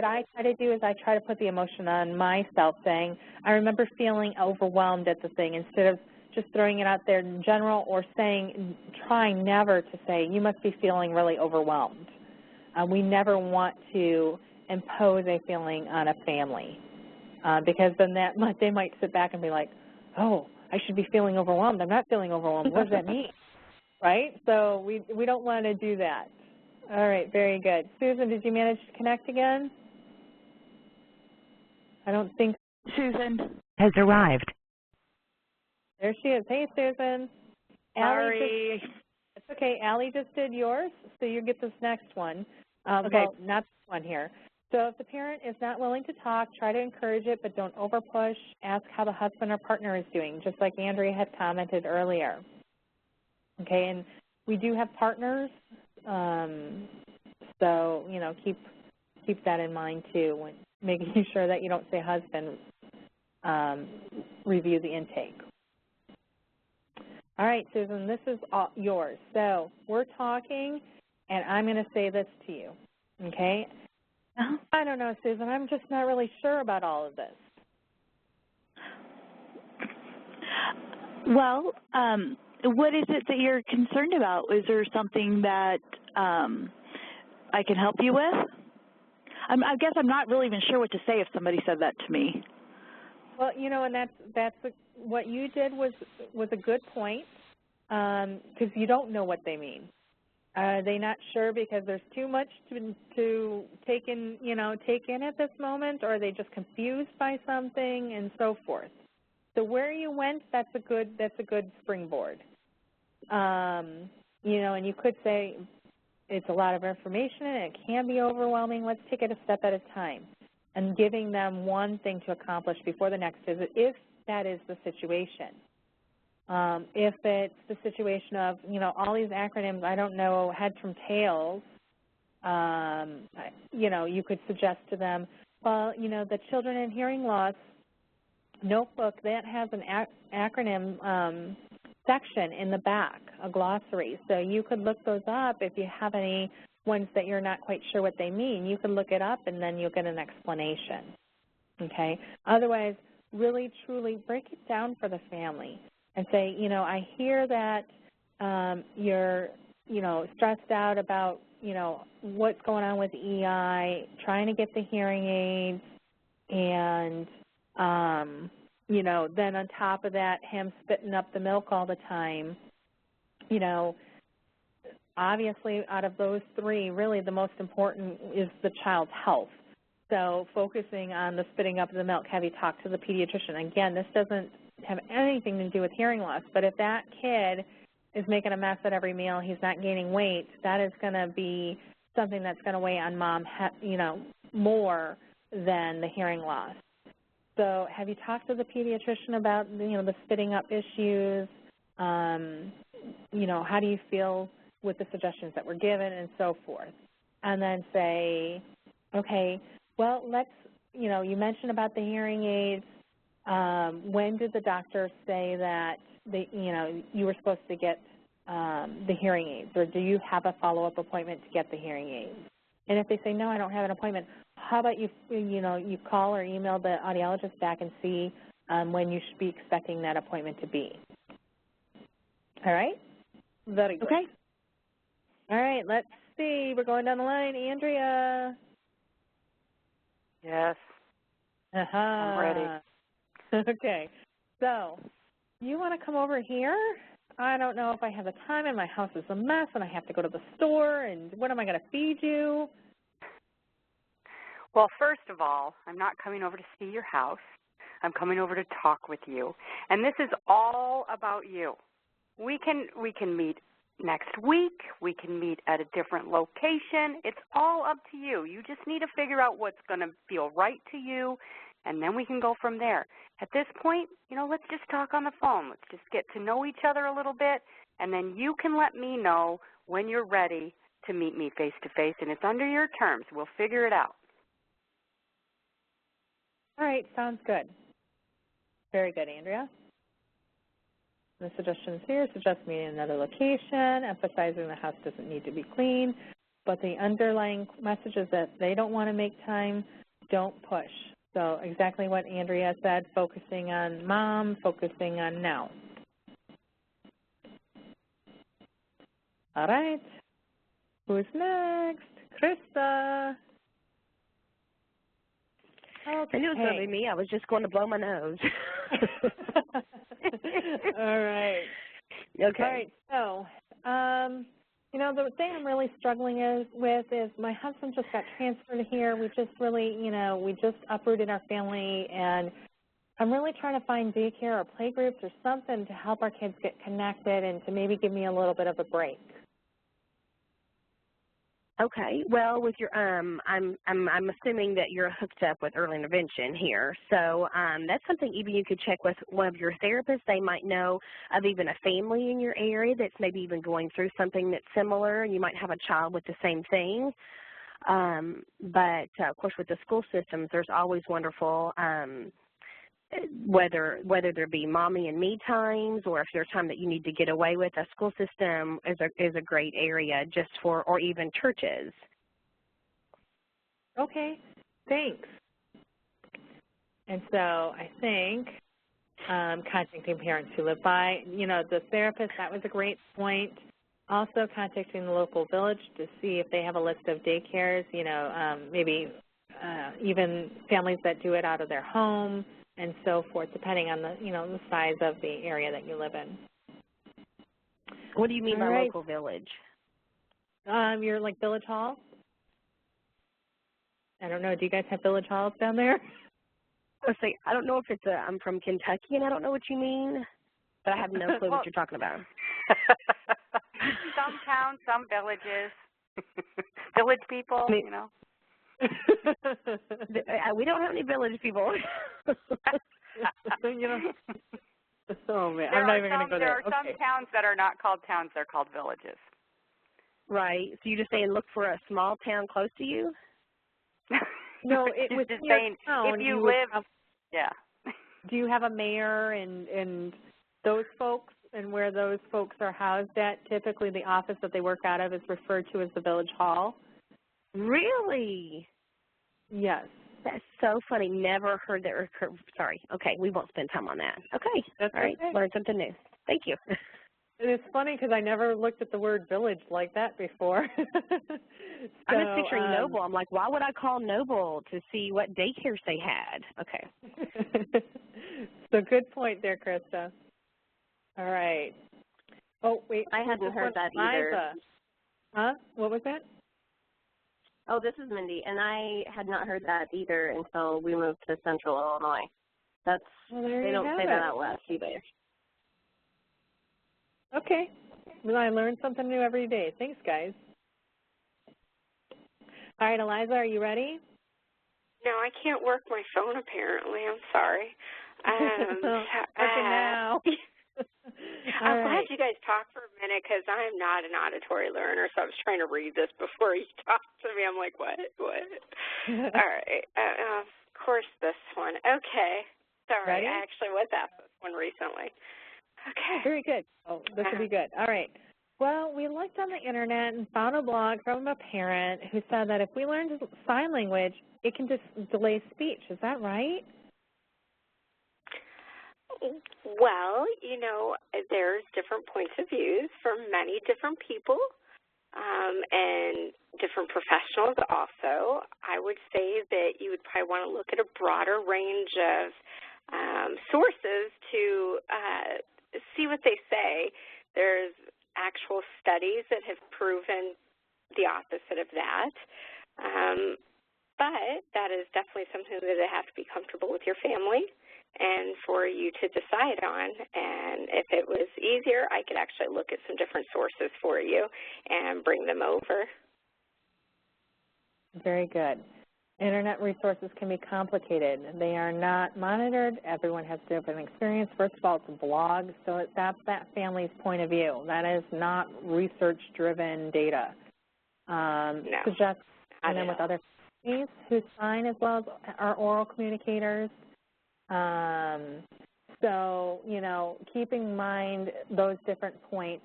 I try to do is I try to put the emotion on myself, saying, I remember feeling overwhelmed at the thing, instead of just throwing it out there in general, or trying never to say, you must be feeling really overwhelmed. We never want to impose a feeling on a family because then they might sit back and be like, oh, I should be feeling overwhelmed. I'm not feeling overwhelmed. What does that mean? Right? So we don't want to do that. All right, very good. Susan, did you manage to connect again? I don't think Susan has arrived. There she is. Hey, Susan. Sorry. It's okay. Allie just did yours, so you get this next one. Okay. Well, not this one here. So if the parent is not willing to talk, try to encourage it, but don't overpush. Ask how the husband or partner is doing, just like Andrea had commented earlier. Okay, and we do have partners, so, you know, keep that in mind, too, when making sure that you don't say husband, review the intake. All right, Susan, this is all yours. So we're talking, and I'm going to say this to you, okay? I don't know, Susan. I'm just not really sure about all of this. Well, what is it that you're concerned about? Is there something that I can help you with? I guess I'm not really even sure what to say if somebody said that to me. Well, you know, and what you did was a good point, because you don't know what they mean. Are they not sure because there's too much to take in at this moment, or are they just confused by something and so forth? So where you went, that's a good springboard. You know, and you could say it's a lot of information and it can be overwhelming. Let's take it a step at a time, and giving them one thing to accomplish before the next visit, if that is the situation. If it's the situation of, you know, all these acronyms, I don't know head from tails, you know, you could suggest to them, well, you know, the Children in Hearing Loss notebook, that has an acronym section in the back, a glossary. So you could look those up if you have any ones that you're not quite sure what they mean. You can look it up and then you'll get an explanation, okay? Otherwise, really, truly break it down for the family and say, you know, I hear that you're, you know, stressed out about, you know, what's going on with EI, trying to get the hearing aids, and, you know, then on top of that, him spitting up the milk all the time. You know, obviously out of those three, really the most important is the child's health. So focusing on the spitting up the milk, have you talked to the pediatrician? Again, this doesn't have anything to do with hearing loss, but if that kid is making a mess at every meal, he's not gaining weight, that is going to be something that's going to weigh on mom, you know, more than the hearing loss. So have you talked to the pediatrician about, you know, the spitting up issues? You know, how do you feel with the suggestions that were given, and so forth? And then say, okay, well, let's, you know, you mentioned about the hearing aids. When did the doctor say that, you know, you were supposed to get the hearing aids, or do you have a follow-up appointment to get the hearing aids? And if they say, no, I don't have an appointment, how about you know, you call or email the audiologist back and see when you should be expecting that appointment to be. All right? Very good. Okay. All right, let's see. We're going down the line. Andrea. Yes. I'm ready. Okay. So you want to come over here? I don't know if I have the time, and my house is a mess, and I have to go to the store, and what am I going to feed you? Well, first of all, I'm not coming over to see your house. I'm coming over to talk with you. And this is all about you. We can meet next week. We can meet at a different location. It's all up to you. You just need to figure out what's going to feel right to you, and then we can go from there. At this point, you know, let's just talk on the phone. Let's just get to know each other a little bit, and then you can let me know when you're ready to meet me face-to-face, and it's under your terms. We'll figure it out. All right, sounds good. Very good, Andrea. The suggestions here suggest meeting another location, emphasizing the house doesn't need to be clean, but the underlying message is that they don't want to make time, don't push. So exactly what Andrea said, focusing on mom, focusing on now. All right. Who's next? Krista. Okay. I knew it was going to be me. I was just going to blow my nose. All right. Okay. All right. So, you know, the thing I'm really struggling with is my husband just got transferred here. We just really, you know, we just uprooted our family, and I'm really trying to find daycare or play groups or something to help our kids get connected and to maybe give me a little bit of a break. Okay. Well, with your I'm assuming that you're hooked up with early intervention here. So that's something even you could check with one of your therapists. They might know of even a family in your area that's maybe even going through something that's similar, and you might have a child with the same thing. But of course, with the school systems, there's always wonderful whether there be mommy and me times, or if there's time that you need to get away with, a school system is a great area just for, or even churches. Okay, thanks. And so I think contacting parents who live by, you know, the therapist, that was a great point. Also contacting the local village to see if they have a list of daycares, you know, maybe even families that do it out of their home, and so forth, depending on the, you know, the size of the area that you live in. What do you mean by local village? You're like village hall? I don't know. Do you guys have village halls down there? Let's see, I don't know if it's I'm from Kentucky and I don't know what you mean, but I have no clue what you're talking about. Some towns, some villages. Village people, you know. We don't have any village people. You know. Oh man, I'm not even going to go there. There are some towns that are not called towns; they're called villages. Right. So you're just saying look for a small town close to you? No, it was just your saying town. If you live, yeah. Do you have a mayor and those folks, and where those folks are housed at? Typically, the office that they work out of is referred to as the village hall. Really? Yes. That's so funny. Never heard that. Sorry. Okay, we won't spend time on that. Okay. That's all right. Okay. Learn something new. Thank you. And it's funny because I never looked at the word village like that before. I'm just picturing Noble. I'm like, why would I call Noble to see what daycares they had? Okay. So good point there, Krista. All right. Oh, wait. I hadn't heard that either. Liza. Huh? What was that? Oh, this is Mindy, and I had not heard that either until we moved to Central Illinois. They don't say that out west either. Okay. Well, I learn something new every day. Thanks, guys. All right, Eliza, are you ready? No, I can't work my phone apparently. I'm sorry. Working now. I'm glad you guys talked for a minute because I am not an auditory learner, so I was trying to read this before you talked to me. I'm like, what? All right. Of course, this one. Okay. Sorry, Ready? I actually was asked this one recently. Okay. Oh, very good. Oh, this will be good. All right. Well, we looked on the Internet and found a blog from a parent who said that if we learn sign language, it can just delay speech. Is that right? Well, you know, there's different points of views from many different people and different professionals also. I would say that you would probably want to look at a broader range of sources to see what they say. There's actual studies that have proven the opposite of that. But that is definitely something that has to be comfortable with your family and for you to decide on. And if it was easier, I could actually look at some different sources for you and bring them over. Very good. Internet resources can be complicated. They are not monitored. Everyone has different experience. First of all, it's a blog, so that's that family's point of view. That is not research-driven data. Suggest them with other families who sign as well as are oral communicators. So, you know, keep in mind those different points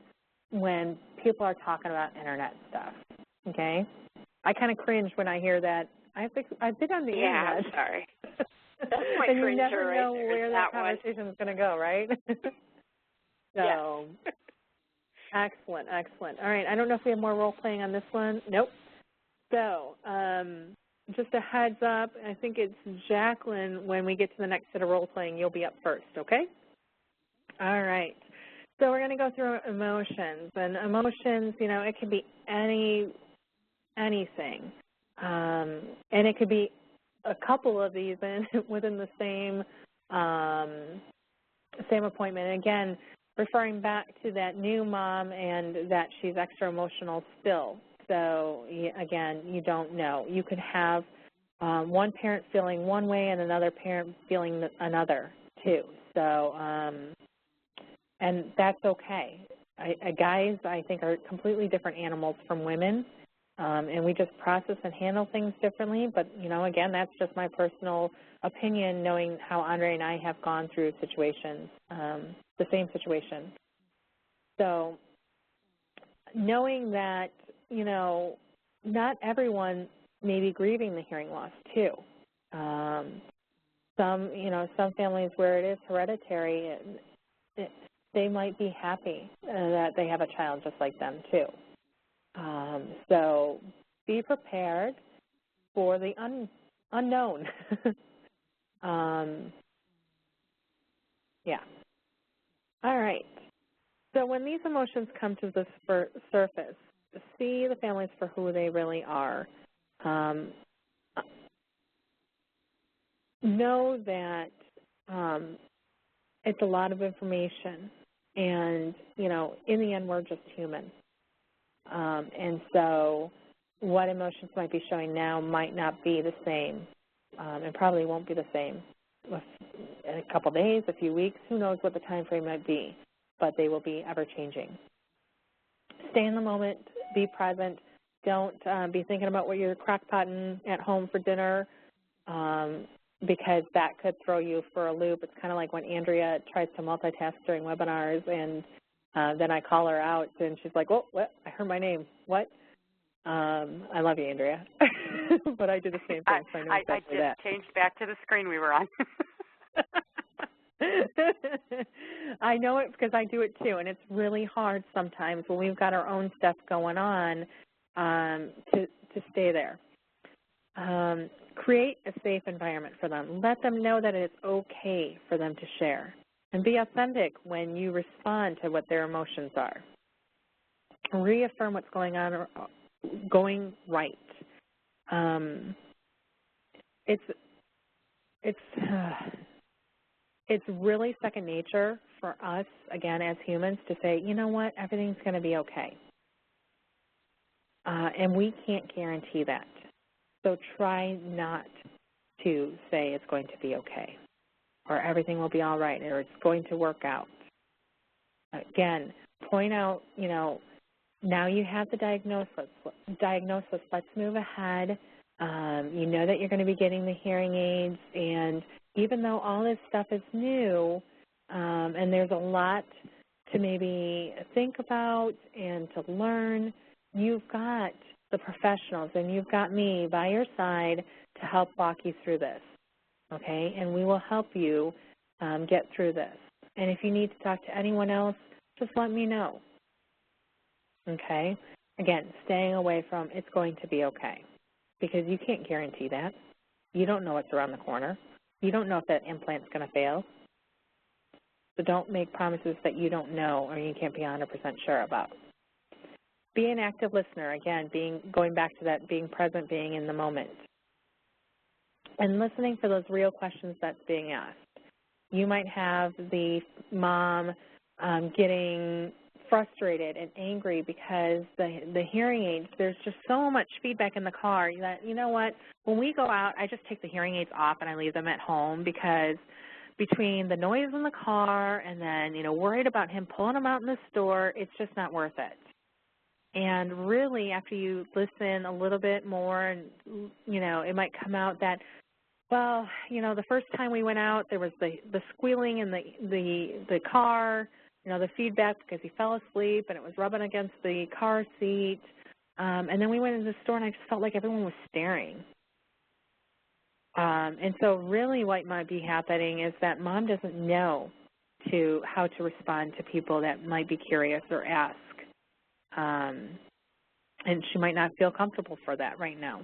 when people are talking about Internet stuff, okay? I kind of cringe when I hear that. I've been on the Internet. Yeah, I'm sorry. That's my and you never know right where that conversation is going to go, right? So, excellent, excellent. All right, I don't know if we have more role-playing on this one. Nope. So, just a heads up, I think it's Jacqueline, when we get to the next set of role-playing, you'll be up first, okay? All right. So we're going to go through emotions. And emotions, you know, it could be anything. And it could be a couple of these within the same appointment. And again, referring back to that new mom and that she's extra emotional still. So, again, you don't know. You could have one parent feeling one way and another parent feeling another, too. So, and that's okay. Guys, I think, are completely different animals from women, and we just process and handle things differently. But, you know, again, that's just my personal opinion, knowing how Andre and I have gone through situations, the same situation. So, knowing that, you know, not everyone may be grieving the hearing loss, too. Some families where it is hereditary, they might be happy that they have a child just like them, too. So be prepared for the unknown. Yeah. All right. So when these emotions come to the surface, see the families for who they really are. know that it's a lot of information, and, you know, in the end, we're just human. And so what emotions might be showing now might not be the same, and probably won't be the same in a couple days, a few weeks. Who knows what the time frame might be, but they will be ever-changing. Stay in the moment. Be present. Don't be thinking about what you're crock-potting at home for dinner, because that could throw you for a loop. It's kind of like when Andrea tries to multitask during webinars, and then I call her out, and she's like, "Oh, what? I heard my name. What?" I love you, Andrea, but I do the same thing. So I know exactly I just changed back to the screen we were on. I know it because I do it too, and it's really hard sometimes when we've got our own stuff going on to stay there. Create a safe environment for them. Let them know that it's okay for them to share, and be authentic when you respond to what their emotions are. Reaffirm what's going on or going right. It's really second nature for us, again, as humans, to say, you know what, everything's going to be okay. And we can't guarantee that. So try not to say it's going to be okay, or everything will be all right, or it's going to work out. Again, point out, you know, now you have the diagnosis. Let's move ahead. You know that you're going to be getting the hearing aids, and even though all this stuff is new, and there's a lot to maybe think about and to learn, you've got the professionals and you've got me by your side to help walk you through this, okay? And we will help you get through this. And if you need to talk to anyone else, just let me know, okay? Again, staying away from it's going to be okay, because you can't guarantee that. You don't know what's around the corner. You don't know if that implant's going to fail. So don't make promises that you don't know or you can't be 100% sure about. Be an active listener, again, going back to that, being present, being in the moment. And listening for those real questions that's being asked. You might have the mom getting frustrated and angry because the hearing aids, there's just so much feedback in the car that, you know what, when we go out, I just take the hearing aids off and I leave them at home, because between the noise in the car and then, you know, worried about him pulling them out in the store, it's just not worth it. And really, after you listen a little bit more, and, you know, it might come out that, well, you know, the first time we went out, there was the squealing in the car, you know, the feedback because he fell asleep and it was rubbing against the car seat. And then we went into the store and I just felt like everyone was staring. And so really what might be happening is that mom doesn't know how to respond to people that might be curious or ask. And she might not feel comfortable for that right now.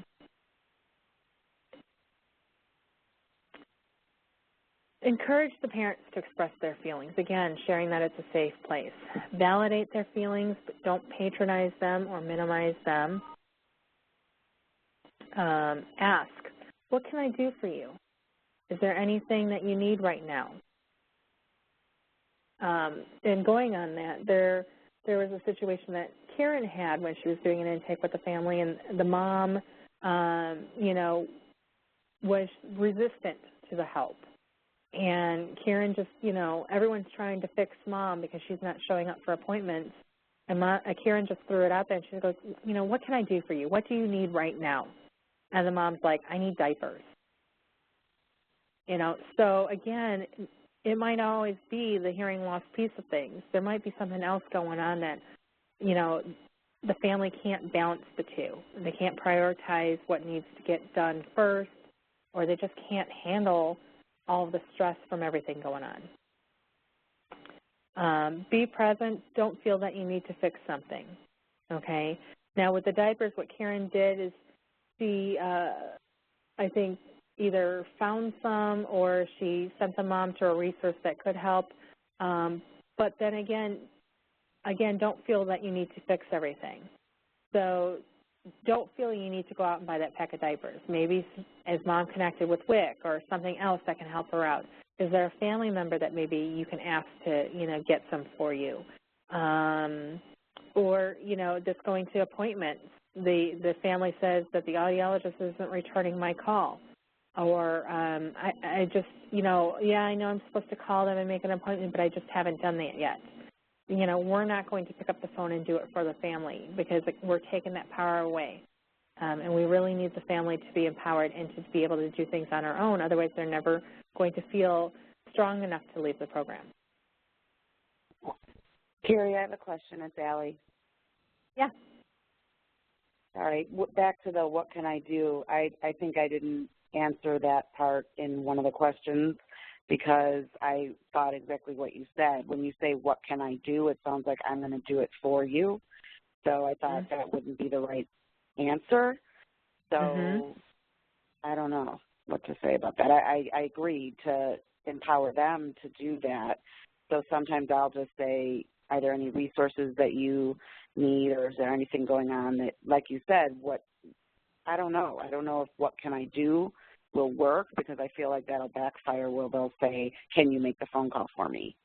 Encourage the parents to express their feelings. Again, sharing that it's a safe place. Validate their feelings, but don't patronize them or minimize them. Ask, what can I do for you? Is there anything that you need right now? And going on that, there was a situation that Karen had when she was doing an intake with the family, and the mom, you know, was resistant to the help. And Karen just, you know, everyone's trying to fix mom because she's not showing up for appointments. And Karen just threw it out there, and she goes, you know, what can I do for you? What do you need right now? And the mom's like, I need diapers. You know, so again, it might not always be the hearing loss piece of things. There might be something else going on that, you know, the family can't balance the two. They can't prioritize what needs to get done first, or they just can't handle all of the stress from everything going on. Be present. Don't feel that you need to fix something, okay? Now, with the diapers, what Karen did is she, I think, either found some or she sent the mom to a resource that could help. But then again, don't feel that you need to fix everything. So don't feel you need to go out and buy that pack of diapers. Maybe is Mom connected with WIC or something else that can help her out? Is there a family member that maybe you can ask to, get some for you? Or, just going to appointments. The family says that the audiologist isn't returning my call. Or I just, yeah, I know I'm supposed to call them and make an appointment, but I just haven't done that yet. We're not going to pick up the phone and do it for the family because we're taking that power away. And we really need the family to be empowered and to be able to do things on our own. Otherwise, they're never going to feel strong enough to leave the program. Carrie, I have a question. It's Allie. Yeah. All right. Back to the what can I do. I think I didn't answer that part in one of the questions because I thought exactly what you said. When you say what can I do, it sounds like I'm going to do it for you. So I thought that wouldn't be the right answer. So I don't know what to say about that. I agree to empower them to do that. So sometimes I'll just say, are there any resources that you need, or is there anything going on that, like you said, I don't know. I don't know if what can I do will work because I feel like that'll backfire where they'll say, can you make the phone call for me?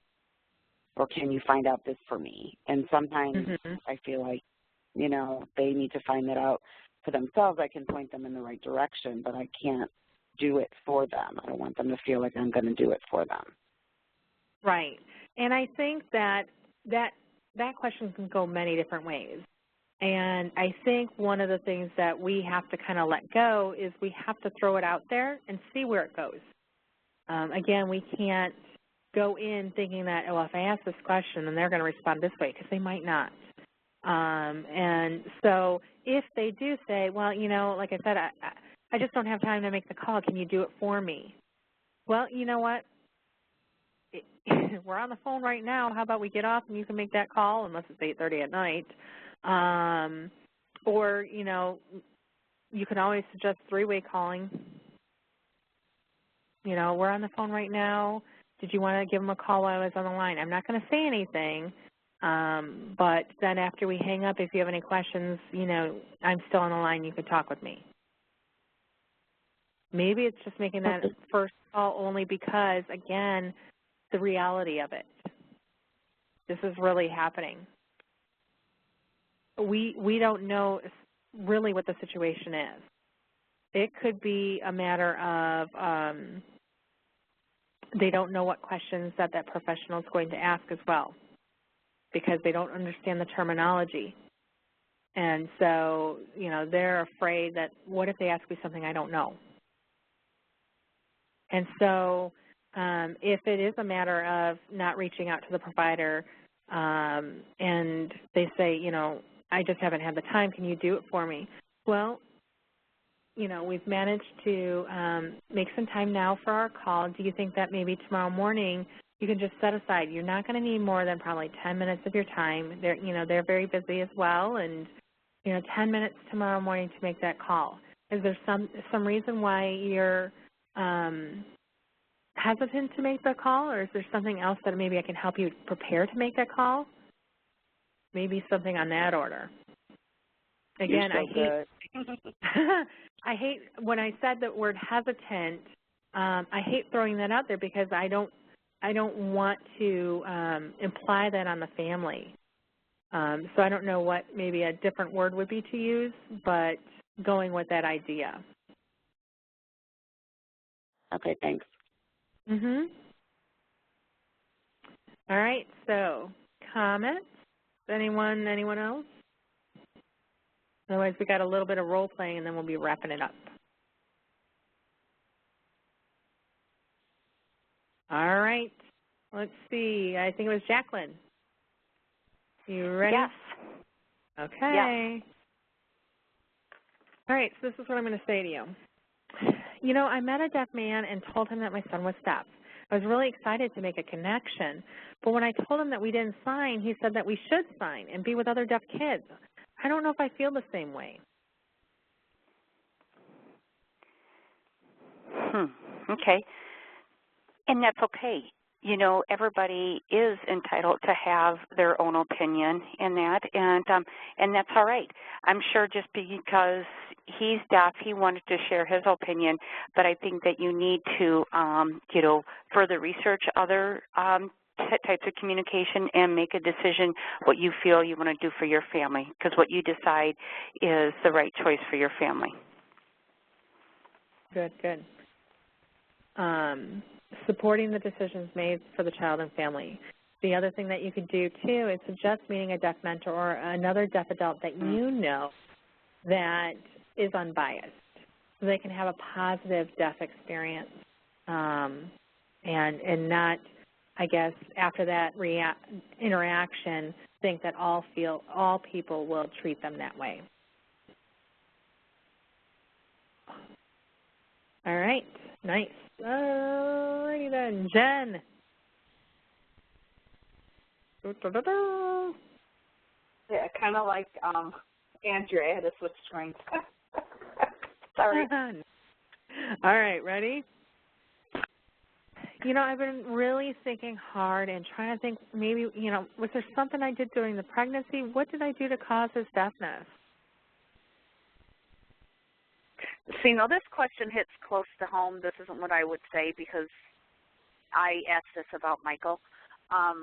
Or can you find out this for me? And sometimes I feel like, they need to find that out for themselves. I can point them in the right direction, but I can't do it for them. I don't want them to feel like I'm going to do it for them. Right. And I think that question can go many different ways. And I think one of the things that we have to kind of let go is we have to throw it out there and see where it goes. Again, we can't go in thinking that, if I ask this question, then they're going to respond this way, because they might not. And so if they do say, well, like I said, I just don't have time to make the call. Can you do it for me? Well, you know what? We're on the phone right now. How about we get off and you can make that call, unless it's 8:30 at night. Or, you can always suggest three-way calling. We're on the phone right now. Did you want to give them a call while I was on the line? I'm not going to say anything, but then after we hang up, if you have any questions, I'm still on the line. You could talk with me. Maybe it's just making that first call only because, again, the reality of it. This is really happening. We don't know really what the situation is. It could be a matter of they don't know what questions that professional is going to ask as well because they don't understand the terminology. And so, they're afraid that what if they ask me something I don't know? And so if it is a matter of not reaching out to the provider and they say, I just haven't had the time, can you do it for me? Well, we've managed to make some time now for our call. Do you think that maybe tomorrow morning you can just set aside? You're not going to need more than probably 10 minutes of your time. They're very busy as well, and 10 minutes tomorrow morning to make that call. Is there some reason why you're hesitant to make the call, or is there something else that maybe I can help you prepare to make that call? Maybe something on that order. Again, I hate when I said the word hesitant. I hate throwing that out there because I don't want to imply that on the family. So I don't know what maybe a different word would be to use, but going with that idea. Okay, thanks. All right, so comments? Anyone else? Otherwise, we got a little bit of role playing, and then we'll be wrapping it up. All right. Let's see. I think it was Jacqueline. You ready? Yes. Okay. Yes. All right, so this is what I'm going to say to you. I met a deaf man and told him that my son was deaf. I was really excited to make a connection, but when I told him that we didn't sign, he said that we should sign and be with other deaf kids. I don't know if I feel the same way. Okay. And that's okay. you know, everybody is entitled to have their own opinion in that, and that's all right. I'm sure just because he's deaf, he wanted to share his opinion, but I think that you need to, you know, further research other types of communication and make a decision what you feel you want to do for your family, because what you decide is the right choice for your family. Good, good. Supporting the decisions made for the child and family. The other thing that you could do, too, is suggest meeting a deaf mentor or another deaf adult that you know that is unbiased, so they can have a positive deaf experience and not, I guess, after that interaction, think that all people will treat them that way. All right, nice. All righty then, Jen. Yeah, kind of like Andrea, I had to switch screens. Sorry. All right, ready? You know, I've been really thinking hard and trying to think maybe, you know, was there something I did during the pregnancy? What did I do to cause his deafness? See, now this question hits close to home. This isn't what I would say because I asked this about Michael. I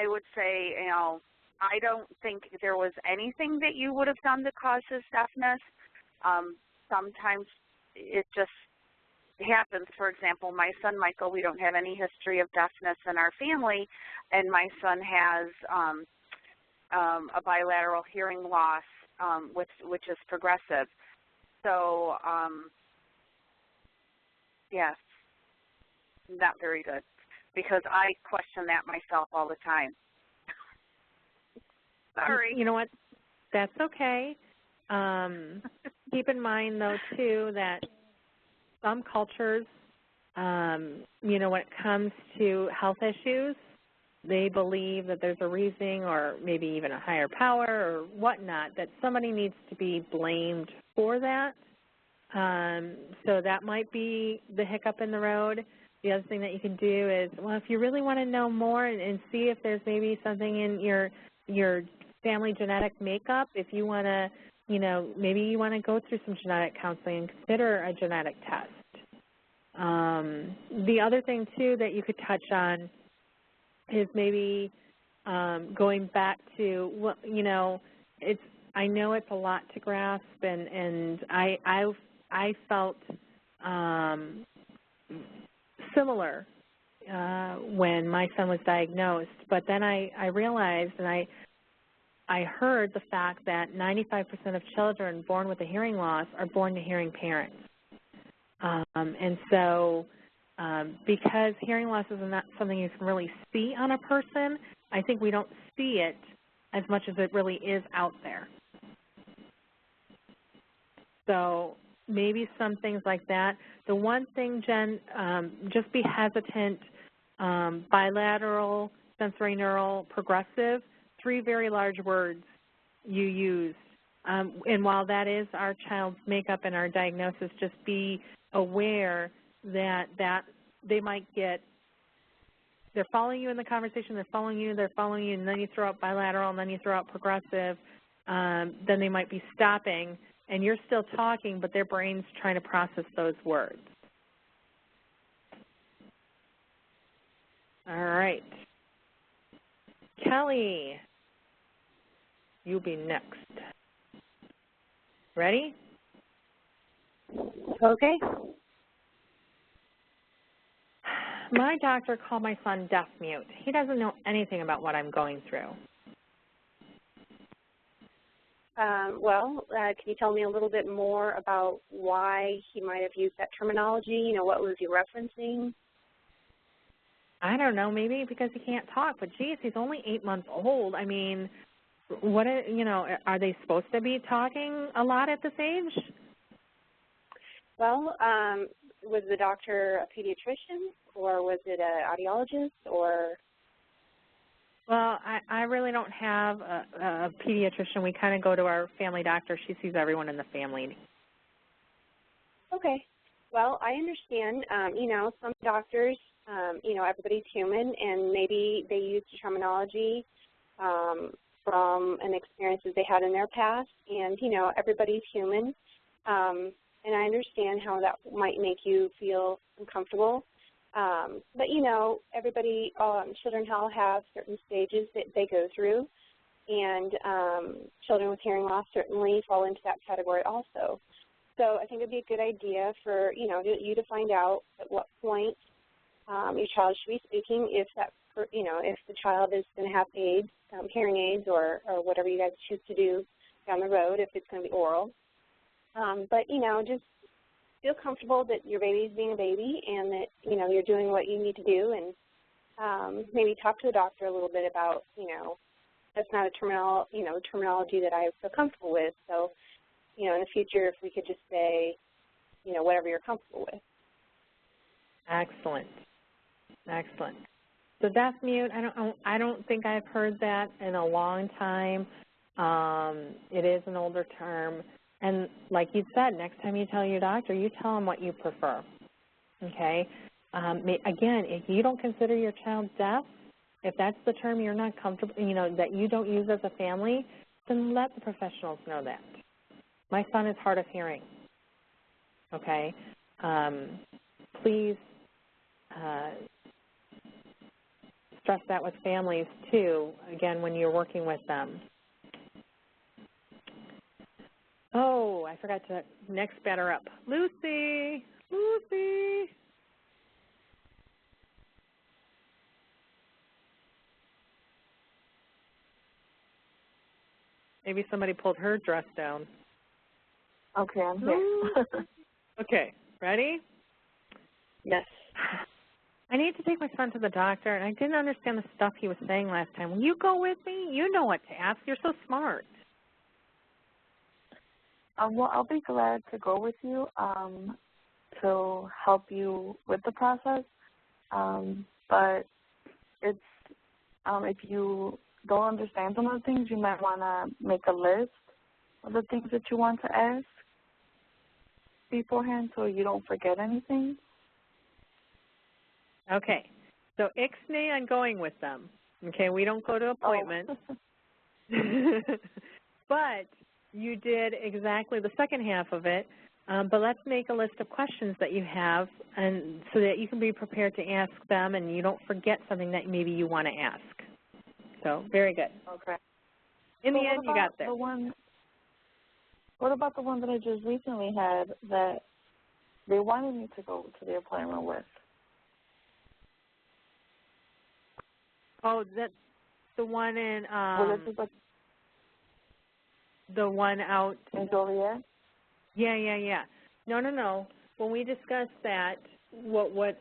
would say, you know, I don't think there was anything that you would have done to cause his deafness. Sometimes it just happens. For example, my son Michael, we don't have any history of deafness in our family, and my son has a bilateral hearing loss, which is progressive. So, yes, not very good, because I question that myself all the time. Sorry. You know what? That's okay. Keep in mind, though, too, that some cultures, you know, when it comes to health issues, they believe that there's a reason or maybe even a higher power or whatnot that somebody needs to be blamed for that. So that might be the hiccup in the road. The other thing that you can do is, well, if you really want to know more and see if there's maybe something in your family genetic makeup, if you want to, you know, maybe you want to go through some genetic counseling and consider a genetic test. The other thing, too, that you could touch on is maybe going back to, well, you know, I know it's a lot to grasp, and I felt similar when my son was diagnosed, but then I realized, and I heard the fact that 95% of children born with a hearing loss are born to hearing parents. And so because hearing loss is not something you can really see on a person, I think we don't see it as much as it really is out there. So maybe some things like that. The one thing, Jen, just be hesitant, bilateral, sensory neural, progressive, 3 very large words you used. And while that is our child's makeup and our diagnosis, just be aware that they might get, they're following you in the conversation, they're following you, and then you throw out bilateral, and then you throw out progressive, then they might be stopping, and you're still talking, but their brain's trying to process those words. All right. Kelly, you'll be next. Ready? Okay. My doctor called my son deaf mute. He doesn't know anything about what I'm going through. Can you tell me a little bit more about why he might have used that terminology? You know, what was he referencing? I don't know, maybe because he can't talk, but geez, he's only 8 months old. I mean, what, you know, are they supposed to be talking a lot at this age? Well, was the doctor a pediatrician, or was it an audiologist, or? Well, I really don't have a pediatrician. We kind of go to our family doctor. She sees everyone in the family. Okay. Well, I understand, some doctors, everybody's human, and maybe they use the terminology from an experience that they had in their past, and, everybody's human. And I understand how that might make you feel uncomfortable. But, everybody, children all have certain stages that they go through, and children with hearing loss certainly fall into that category also. So I think it would be a good idea for, you to find out at what point your child should be speaking, if the child is going to have aids, hearing aids, or whatever you guys choose to do down the road, if it's going to be oral. But, just feel comfortable that your baby is being a baby and that, you're doing what you need to do, and maybe talk to the doctor a little bit about, that's not a terminology that I feel comfortable with. So, in the future, if we could just say, whatever you're comfortable with. Excellent. Excellent. So deaf mute, I don't think I've heard that in a long time. It is an older term. And like you said, next time you tell your doctor, you tell them what you prefer. Okay? Again, if you don't consider your child deaf, if that's the term you're not comfortable, that you don't use as a family, then let the professionals know that. My son is hard of hearing. Okay? Please stress that with families too, again, when you're working with them. Oh, I forgot to next batter up. Lucy. Lucy. Maybe somebody pulled her dress down. Okay, I'm here. Okay, ready? Yes. I need to take my son to the doctor, and I didn't understand the stuff he was saying last time. Will you go with me? You know what to ask. You're so smart. Well, I'll be glad to go with you to help you with the process. But it's if you don't understand some of the things, you might want to make a list of the things that you want to ask beforehand so you don't forget anything. Okay. So ixnay on going with them. Okay, we don't go to appointments. Oh. But you did exactly the second half of it. But let's make a list of questions that you have, and so that you can be prepared to ask them and you don't forget something that maybe you want to ask. So, very good. Okay. In the end, you got there. What about the one that I just recently had that they wanted me to go to the appointment with? Oh, that's the one in, the one out in Joliet? Yeah. No. When we discussed that, what was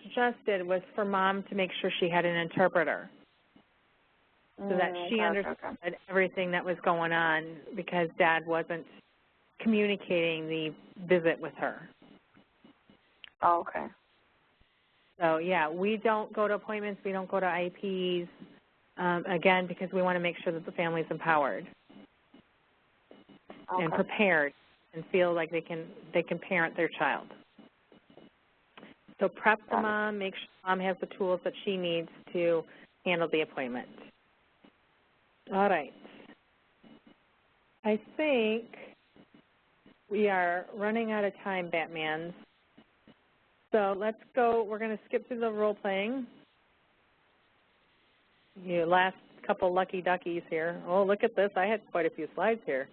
suggested was for Mom to make sure she had an interpreter, so that she understood everything that was going on, because Dad wasn't communicating the visit with her. Oh, okay. So, yeah, we don't go to appointments. We don't go to IEPs, again, because we want to make sure that the family's empowered and prepared and feel like they can parent their child. So prep the mom, make sure Mom has the tools that she needs to handle the appointment. All right. I think we are running out of time, Batmans. So let's go. We're going to skip through the role playing. You last couple lucky duckies here. Oh, look at this. I had quite a few slides here.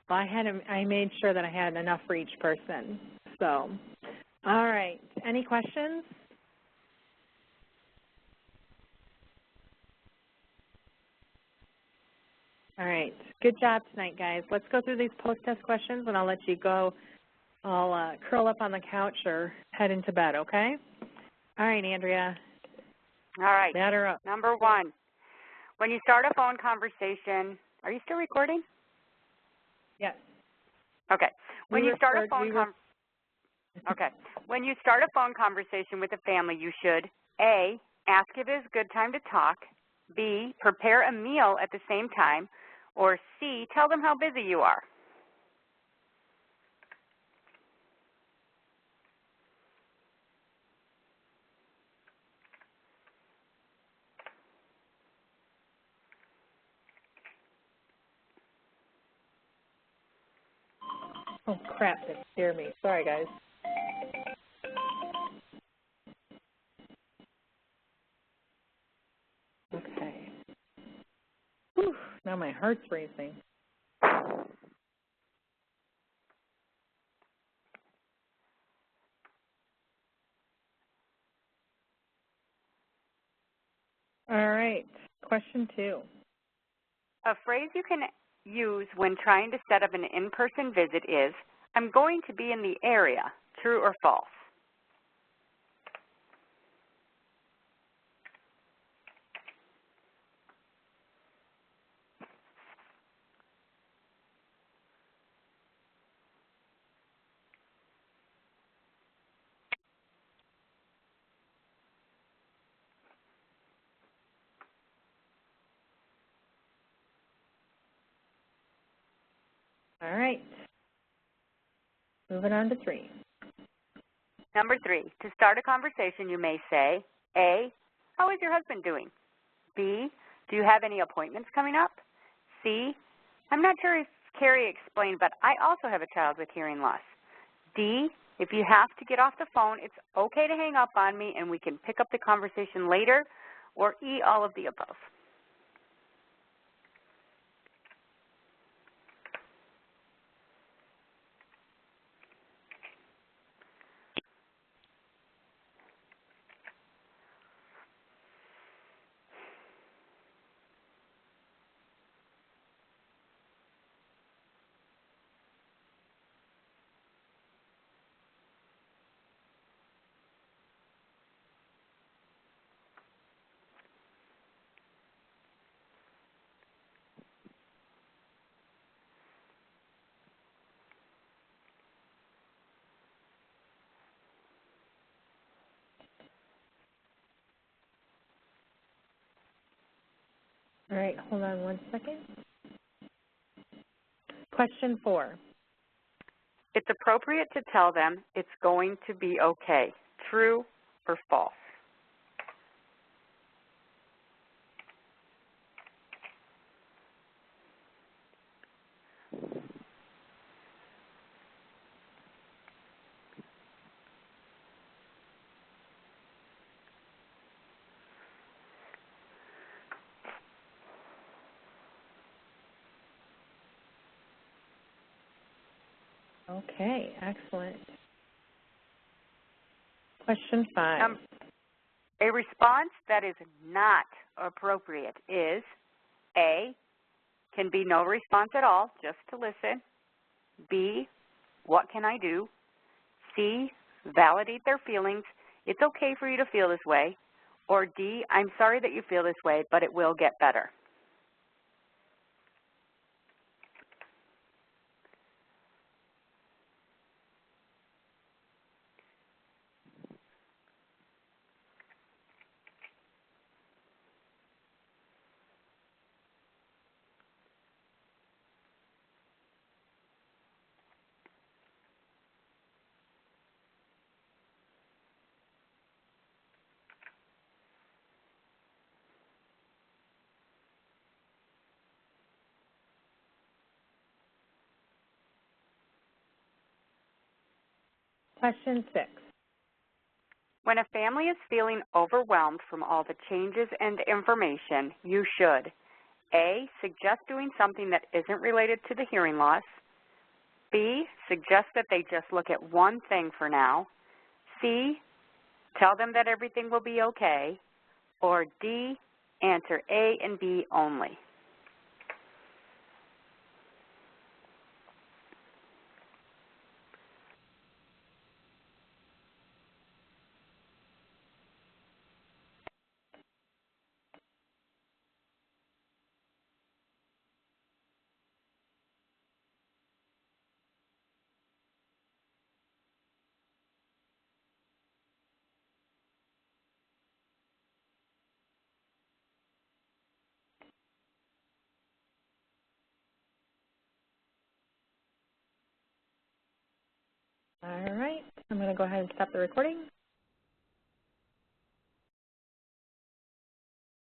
Well, I made sure that I had enough for each person. So, all right. Any questions? All right. Good job tonight, guys. Let's go through these post-test questions, and I'll let you go. I'll curl up on the couch or head into bed, okay? All right, Andrea. All right. Batter up. Number 1, when you start a phone conversation, are you still recording? Yes. Okay. When you start a phone conversation with a family, you should A, ask if it is a good time to talk, B, prepare a meal at the same time, or C, tell them how busy you are. Oh, crap, that scared me. Sorry, guys. Okay. Whew, now my heart's racing. All right, question 2. A phrase you can use when trying to set up an in-person visit is, I'm going to be in the area, true or false? All right. Moving on to 3. Number 3, to start a conversation, you may say, A, how is your husband doing? B, do you have any appointments coming up? C, I'm not sure if Carrie explained, but I also have a child with hearing loss. D, if you have to get off the phone, it's okay to hang up on me and we can pick up the conversation later. Or E, all of the above. All right, hold on one second. Question 4. It's appropriate to tell them it's going to be okay, true or false? Okay, excellent. Question 5. A response that is not appropriate is A, can be no response at all, just to listen. B, what can I do? C, validate their feelings. It's okay for you to feel this way. Or D, I'm sorry that you feel this way, but it will get better. Question 6. When a family is feeling overwhelmed from all the changes and information, you should A, suggest doing something that isn't related to the hearing loss. B, suggest that they just look at one thing for now. C, tell them that everything will be okay. Or D, answer A and B only. All right, I'm going to go ahead and stop the recording.